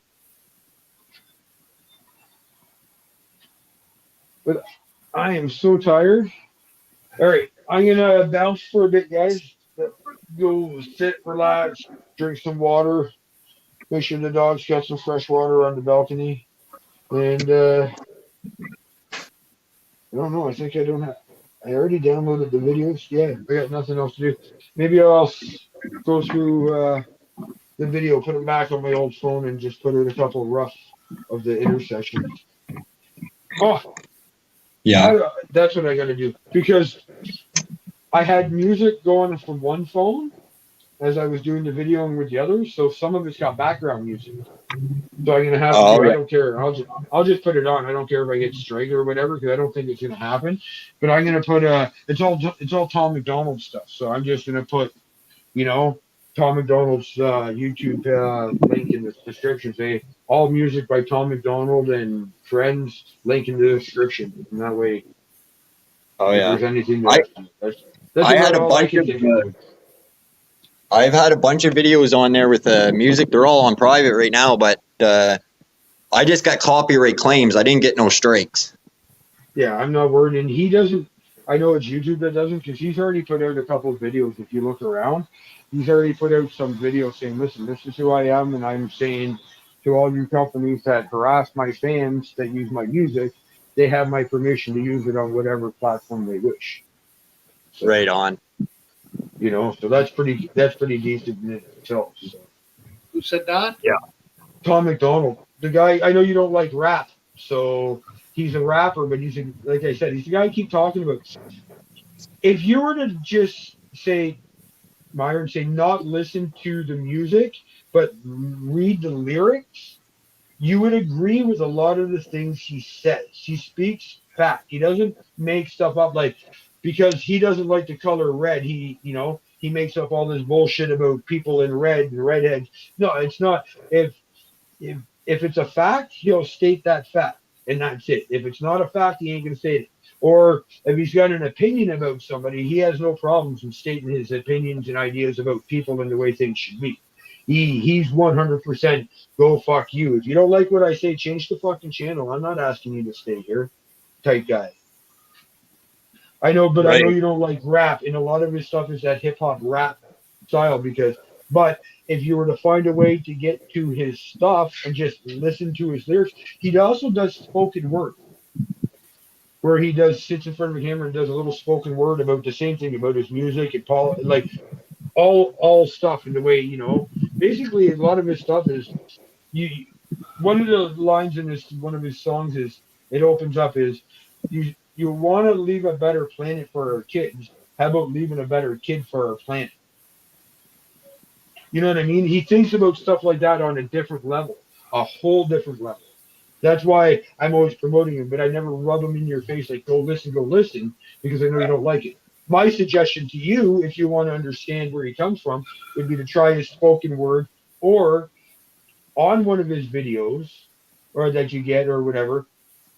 But I am so tired. All right, I'm gonna bounce for a bit, guys. Go sit, relax, drink some water. Make sure the dogs got some fresh water on the balcony. And I don't know. I think I don't have. I already downloaded the videos. Yeah, I got nothing else to do. Maybe I'll go through the video, put it back on my old phone, and just put in a couple rough of the intersections. Oh, Yeah. that's what I got to do because I had music going from one phone as I was doing the video and with the others, so some of it's got background music. So I'm gonna have to. Oh, I yeah. don't care. I'll just put it on. I don't care if I get straight or whatever because I don't think it's gonna happen. But I'm gonna put it's all Tom McDonald stuff. So I'm just gonna put, Tom McDonald's YouTube link in the description. Say all music by Tom McDonald and friends. Link in the description. And that way, Oh if yeah. there's anything that's I had about a all I bunch can of. think of. I've had a bunch of videos on there with music. They're all on private right now, but I just got copyright claims. I didn't get no strikes. Yeah, I'm not worried. And he doesn't. I know it's YouTube that doesn't because he's already put out a couple of videos. If you look around, he's already put out some videos saying, listen, this is who I am. And I'm saying to all you companies that harass my fans that use my music, they have my permission to use it on whatever platform they wish. So, Right on. You know, so that's pretty decent in itself. So. Who said that? Tom McDonald, the guy. I know you don't like rap, so he's a rapper, but he's like I said, he's the guy I keep talking about. If you were to just say, Myron, say not listen to the music, but read the lyrics, you would agree with a lot of the things he says. He speaks fact. He doesn't make stuff up like because he doesn't like the color red. He makes up all this bullshit about people in red and redheads. No, it's not. If it's a fact, he'll state that fact, and that's it. If it's not a fact, he ain't gonna say it. Or if he's got an opinion about somebody, he has no problems in stating his opinions and ideas about people and the way things should be. He's 100% go fuck you. If you don't like what I say, change the fucking channel. I'm not asking you to stay here, type guy. I know, but I know you don't like rap, and a lot of his stuff is that hip hop rap style. But if you were to find a way to get to his stuff and just listen to his lyrics, he also does spoken word, where he sits in front of a camera and does a little spoken word about the same thing about his music and like all stuff in the way Basically, a lot of his stuff is one of the lines in one of his songs is it opens up is you want to leave a better planet for our kids. How about leaving a better kid for our planet? You know what I mean? He thinks about stuff like that on a different level, a whole different level. That's why I'm always promoting him, but I never rub him in your face like, go listen, because I know you don't like it. My suggestion to you, if you want to understand where he comes from, would be to try his spoken word or on one of his videos or that you get or whatever,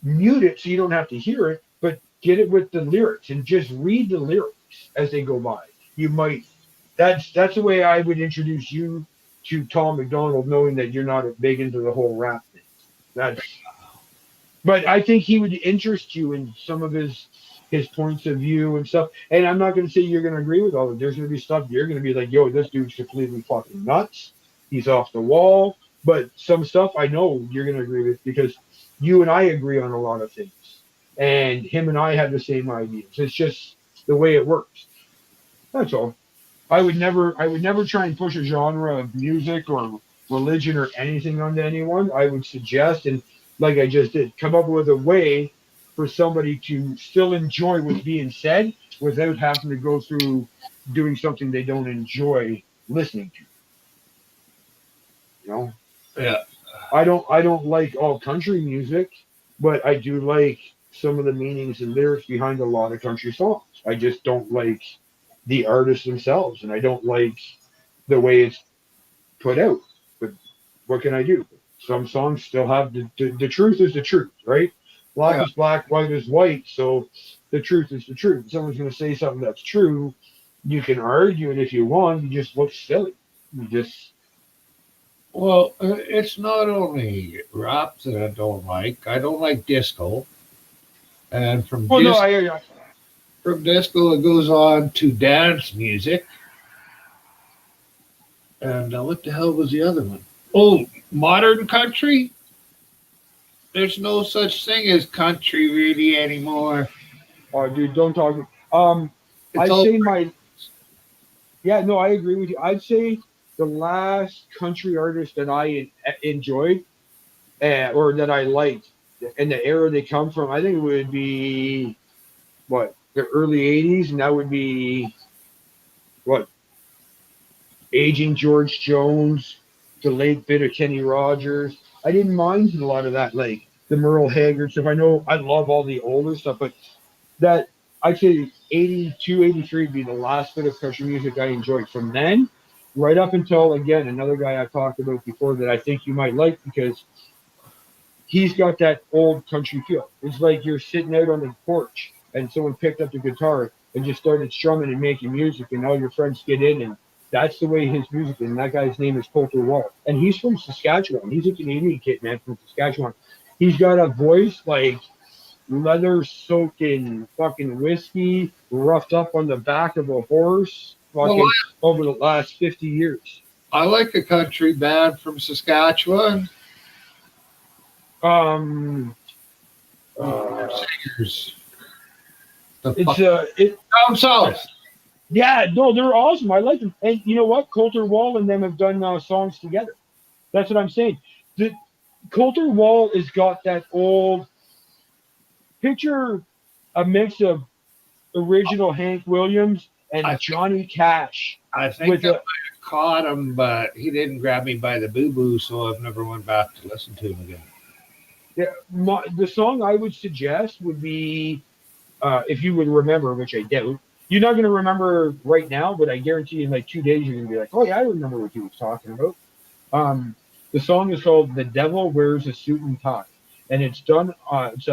mute it so you don't have to hear it, but get it with the lyrics and just read the lyrics as they go by. You might. That's the way I would introduce you to Tom McDonald, knowing that you're not big into the whole rap thing. But I think he would interest you in some of his points of view and stuff. And I'm not going to say you're going to agree with all of it. There's going to be stuff you're going to be like, yo, this dude's completely fucking nuts. He's off the wall. But some stuff I know you're going to agree with because you and I agree on a lot of things. And him and I have the same ideas. It's just the way it works. That's all. I would never try and push a genre of music or religion or anything onto anyone. I would suggest, and like I just did, come up with a way for somebody to still enjoy what's being said without having to go through doing something they don't enjoy listening to. You know? Yeah. I don't like all country music, but I do like some of the meanings and lyrics behind a lot of country songs. I just don't like the artists themselves, and I don't like the way it's put out. But what can I do? Some songs still have the truth is the truth, right? Black is black, white is white. So the truth is the truth. If someone's going to say something that's true, you can argue it if you want. You just look silly. Well, it's not only rap that I don't like. I don't like disco. And from disco, it goes on to dance music. And what the hell was the other one? Oh, modern country? There's no such thing as country really anymore. Oh, dude, don't talk. I agree with you. I'd say the last country artist that I enjoyed or that I liked in the era they come from, I think it would be the early 80s, and that would be aging George Jones, the late bit of Kenny Rogers. I didn't mind a lot of that, like the Merle Haggard stuff. I know I love all the older stuff, but that I'd say 82, 83 would be the last bit of country music I enjoyed. From then, right up until, again, another guy I've talked about before that I think you might like because he's got that old country feel. It's like you're sitting out on the porch and someone picked up the guitar and just started strumming and making music, and all your friends get in, and that's the way his music is. And that guy's name is Coulter Wall. And he's from Saskatchewan. He's a Canadian kid, man, from Saskatchewan. He's got a voice like leather soaked in fucking whiskey, roughed up on the back of a horse, over the last 50 years. I like a country band from Saskatchewan. Singers. It's down south. Yeah, no, they're awesome. I like them. And you know what? Coulter Wall and them have done songs together. That's what I'm saying. The Coulter Wall has got that old picture, a mix of original Hank Williams and I Johnny Cash I think with I might a have caught him, but he didn't grab me by the boo boo, so I've never went back to listen to him again. the song I would suggest would be if you would remember, which I doubt. You're not going to remember right now, but I guarantee you in like 2 days you're going to be like, oh yeah, I remember what he was talking about. The song is called "The Devil Wears a Suit and Tie," and it's done. It's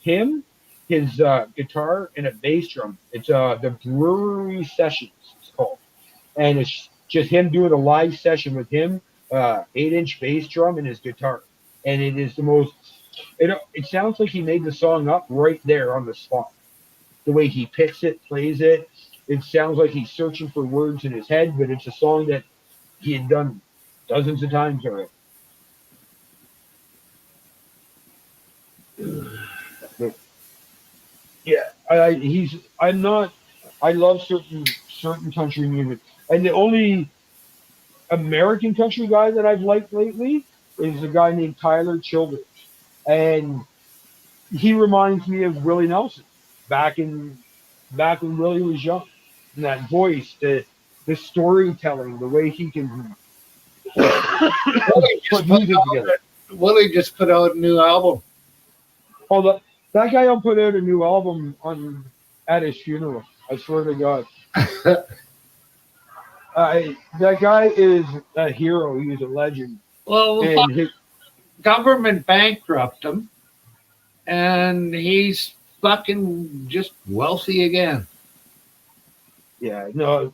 him, his guitar, and a bass drum. It's the Brewery Sessions. It's called, and it's just him doing a live session with him, 8-inch bass drum and his guitar, and it is the most. It sounds like he made the song up right there on the spot. The way he picks it, plays it, it sounds like he's searching for words in his head, but it's a song that he had done dozens of times already. But, yeah, I'm not. I love certain country music, and the only American country guy that I've liked lately is a guy named Tyler Childers, and he reminds me of Willie Nelson back when Willie was young. And that voice, the storytelling, the way he can put music together. Willie just put out a new album. Oh, that guy will put out a new album at his funeral. I swear to God. That guy is a hero. He's a legend. Well, And his, government bankrupt him, and he's fucking just wealthy again. yeah, no,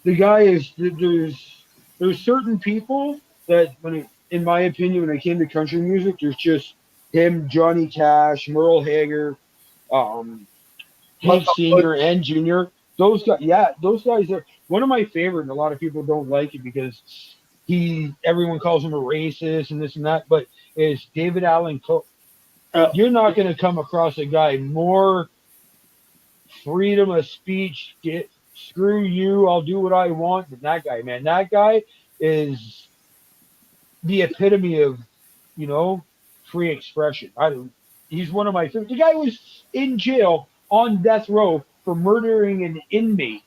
the guy is. There's certain people that in my opinion, when it came to country music, there's just him, Johnny Cash, Merle Haggard, Hank Senior and Junior. Those guys are one of my favorite. And a lot of people don't like it because everyone calls him a racist and this and that. But is David Allen Coe. You're not going to come across a guy more freedom of speech. Screw you, I'll do what I want than that guy, man. That guy is the epitome of, free expression. He's one of my favorite. The guy was in jail on death row for murdering an inmate,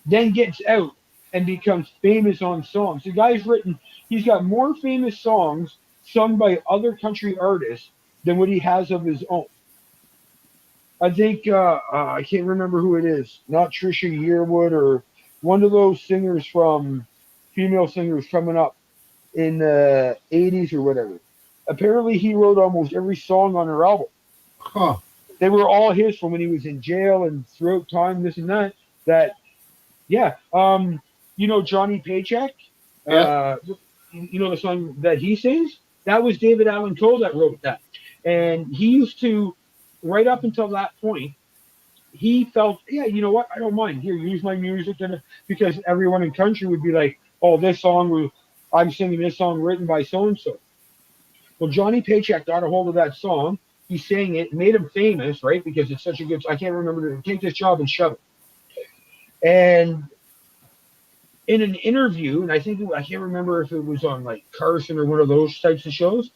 then gets out and becomes famous on songs. He's got more famous songs sung by other country artists than what he has of his own. I think I can't remember who it is. Not Trisha Yearwood or one of those female singers coming up in the 80s or whatever. Apparently, he wrote almost every song on her album. Huh. They were all his from when he was in jail and throughout time, this and that. Johnny Paycheck? Yeah. The song that he sings? That was David Allen Coe that wrote that. And he used to, right up until that point, he felt, yeah, you know what? I don't mind. Here, use my music. Because everyone in country would be like, oh, I'm singing this song written by so-and-so. Well, Johnny Paycheck got a hold of that song. He sang it, made him famous, right? Because it's such a good, I can't remember, Take This Job and Shove It. And in an interview, and I can't remember if it was on like Carson or one of those types of shows,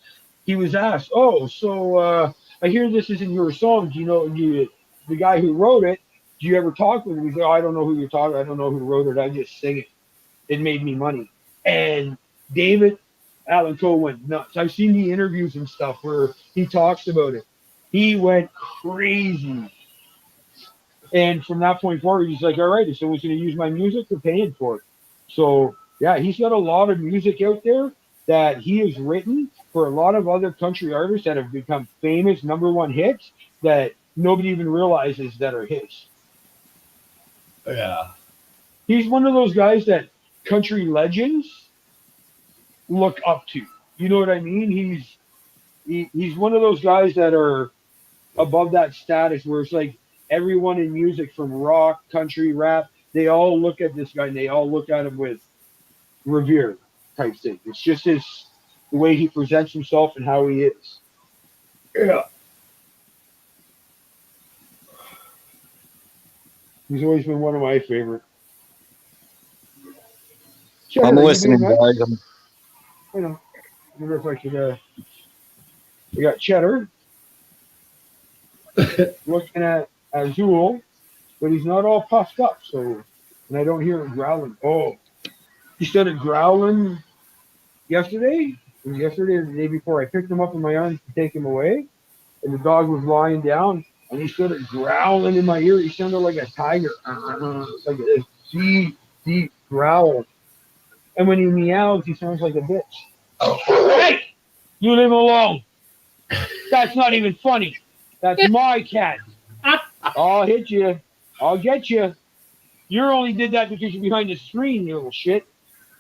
he was asked, oh, so I hear this isn't your song. Do you know the guy who wrote it? Do you ever talk with him? He said, oh, I don't know who you're talking. I don't know who wrote it. I just sing it. It made me money. And David Allen Coe went nuts. I've seen the interviews and stuff where he talks about it. He went crazy. And from that point forward, he's like, all right, if someone's going to use my music, they're paying for it. So, yeah, he's got a lot of music out there that he has written for a lot of other country artists that have become famous #1 hits that nobody even realizes that are his. Yeah. He's one of those guys that country legends look up to. You know what I mean? He's one of those guys that are above that status where it's like everyone in music from rock, country, rap, they all look at this guy and they all look at him with revere type thing. It's just the way he presents himself and how he is. Yeah. He's always been one of my favorite. I'm Cheddar, are you listening, being nice? guys. I know. I wonder if I could. We got Cheddar looking at Azul, but he's not all puffed up. So, and I don't hear him growling. Oh, he started growling yesterday. It was yesterday or the day before. I picked him up in my arms to take him away, and the dog was lying down, and he started growling in my ear. He sounded like a tiger, like a deep, deep growl. And when he meows, he sounds like a bitch. Hey, you leave him alone. That's not even funny. That's my cat. I'll hit you. I'll get you. You only did that because you're behind the screen, you little shit.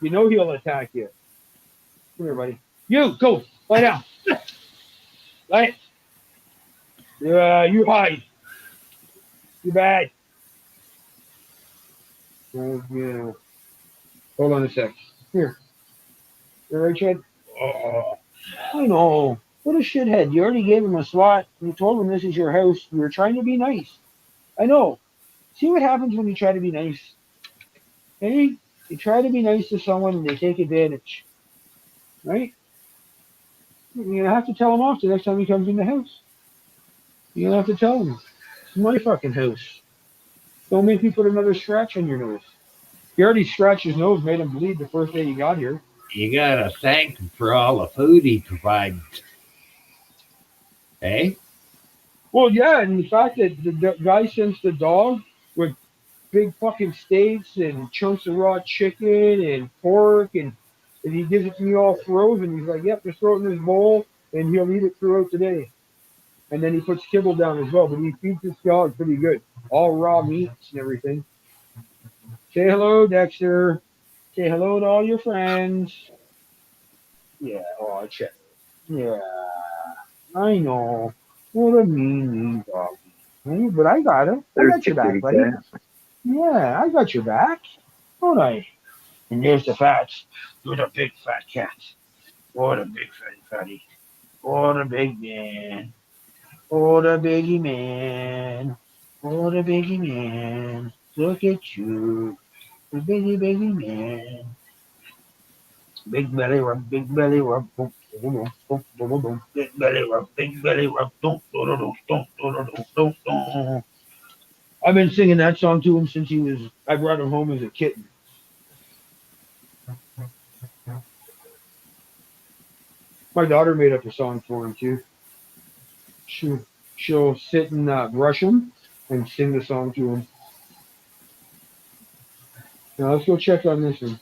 You know he'll attack you. Come here, buddy. You, go. Lie down. Lie. You hide. Too bad. Oh, yeah. Hold on a sec. Here. You right, Chad? Oh, I know. What a shithead. You already gave him a slot. You told him this is your house. You were trying to be nice. I know. See what happens when you try to be nice. Hey? You try to be nice to someone and they take advantage. Right? You're going to have to tell him off the next time he comes in the house. You're going to have to tell him. It's my fucking house. Don't make me put another scratch on your nose. He already scratched his nose, made him bleed the first day he got here. You gotta thank him for all the food he provides. Hey? Well, yeah, and the fact that the guy sends the dog with big fucking steaks and chunks of raw chicken and pork, and he gives it to me all frozen. He's like, yep, just throw it in his bowl, and he'll eat it throughout the day. And then he puts kibble down as well, but he feeds his dog pretty good. All raw meats and everything. Say hello, Dexter. Say hello to all your friends. Yeah, oh, check. Yeah, I know. What a mean dog. Hey, but I got him. I got your back, buddy. Yeah, I got your back. Don't I? And there's the fats. You're the big fat cat. What a big fatty. What a big man. What a biggie man. What a biggie man. Look at you. The biggie man. Big belly rub, big belly rub, boom, boom, boom, boom, boom, boom. Big belly rub, boom, boom, boom, boom, boom. I've been singing that song to him since I brought him home as a kitten. My daughter made up a song for him too. She'll sit and brush him and sing the song to him. Now let's go check on this one.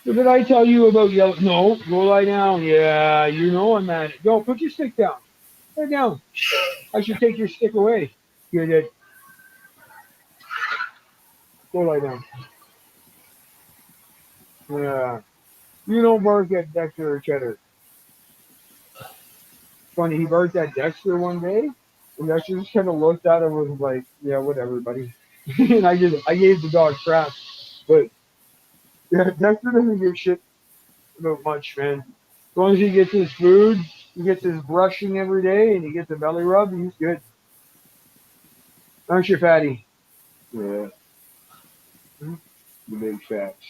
So did I tell you about yellow? No, go lie down. Yeah, you know I'm at it. Go, put your stick down. Lay down. I should take your stick away. You did. Go lie down. Yeah. You don't bark at Dexter or Cheddar. Funny, he barked at Dexter one day, and Dexter just kind of looked at him and was like, yeah, whatever, buddy. And I gave the dog crap. But yeah, Dexter doesn't give shit about much, man. As long as he gets his food, he gets his brushing every day, and he gets a belly rub, he's good. Aren't you, fatty? Yeah. The big fats.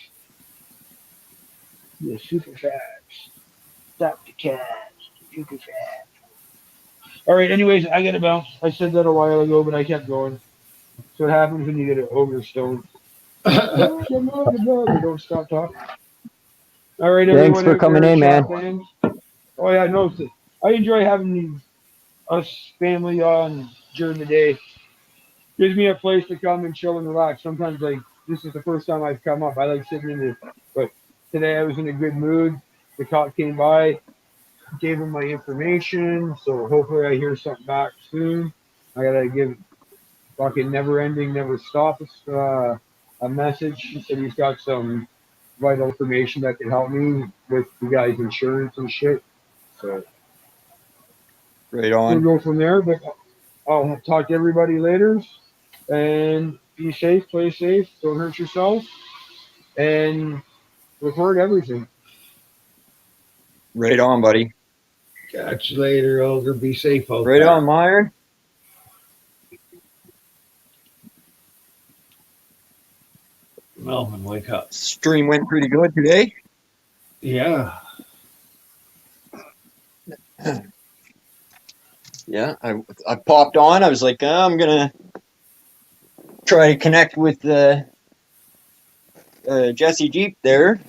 The super fats. Stop the cats. The super fats. All right, anyways, I gotta bounce. I said that a while ago, but I kept going. So what happens when you get an ogre stone? Don't stop talking. All right, Thanks everyone for out coming there in, man. fans. Oh yeah, no, I enjoy having us family on during the day. Gives me a place to come and chill and relax. Sometimes, like, this is the first time I've come up. I like sitting in the, but today I was in a good mood. The cop came by, gave him my information, so hopefully I hear something back soon. I gotta give fucking never ending, never stop a message. He said he's got some vital information that can help me with the guy's insurance and shit. So Right we'll on. go from there, but I'll talk to everybody later. And be safe, play safe, don't hurt yourself, and record everything. Right on, buddy. Catch you later, Ogre. Be safe out Right there. on, Myron. Melvin, wake up. Stream went pretty good today. Yeah. Yeah, I popped on. I was like, oh, I'm gonna try to connect with Jesse Jeep there,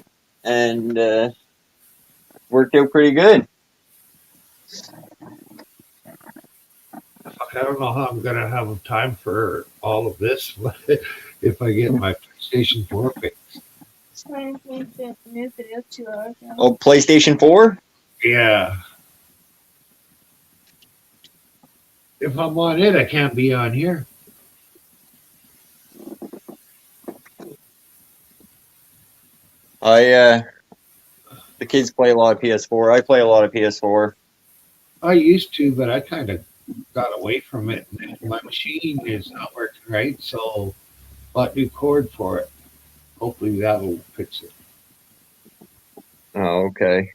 and worked out pretty good. I don't know how I'm gonna have time for all of this if I get my PlayStation 4 fixed. Oh, PlayStation 4? Yeah. If I'm on it, I can't be on here. The kids play a lot of PS4. I play a lot of PS4. I used to, but I kind of got away from it. My machine is not working right, so bought new cord for it. Hopefully that'll fix it. Oh, okay.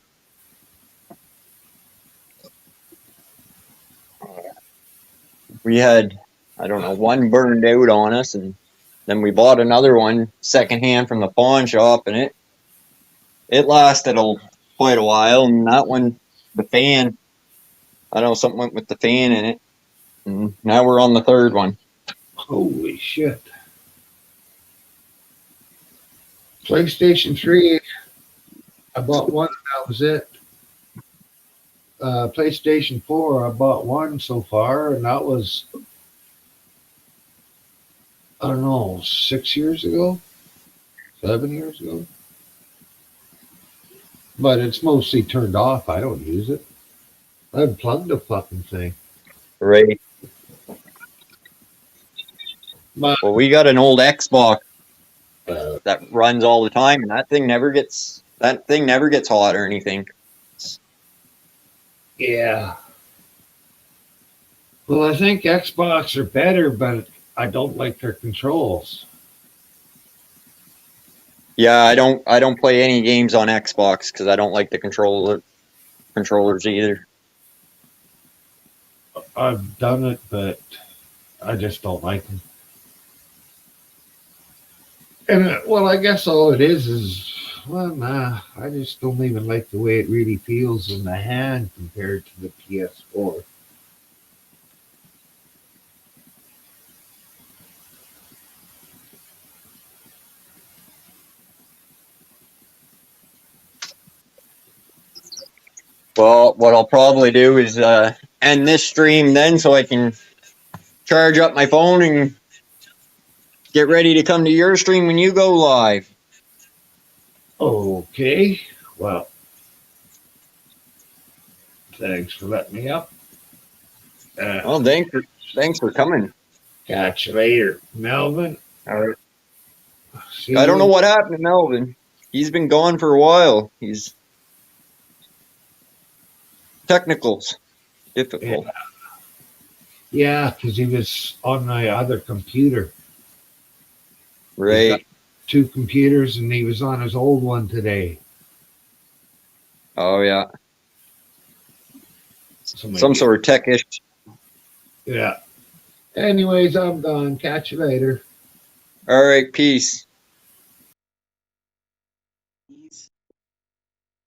We had, I don't know, one burned out on us, and then we bought another one secondhand from the pawn shop, and it lasted quite a while. And that one, the fan, I don't know, something went with the fan in it, and now we're on the third one. Holy shit. PlayStation 3, I bought one, that was it. PlayStation 4, I bought one so far, and that was, I don't know, 6 years ago? 7 years ago? But it's mostly turned off. I don't use it. I unplugged the fucking thing. Right. But Well, we got an old Xbox that runs all the time, and that thing never gets hot or anything. yeah. Well, I think Xbox are better, but I don't like their controls. Yeah, I don't play any games on Xbox because I don't like the controllers either. I've done it, but I just don't like them. And well, I guess all it is, well, nah, I just don't even like the way it really feels in the hand compared to the PS4. Well, what I'll probably do is end this stream then, so I can charge up my phone and get ready to come to your stream when you go live. Okay, well, thanks for letting me up. Well, thanks for coming. Catch you later, Melvin. All right. See I don't you. know what happened to Melvin. He's been gone for a while. He's technicals difficult. Yeah, because he was on my other computer. Right. 2 computers, and he was on his old one today. Oh yeah. So Some maybe- sort of tech issue. Yeah. Anyways, I'm done. Catch you later. All right. Peace.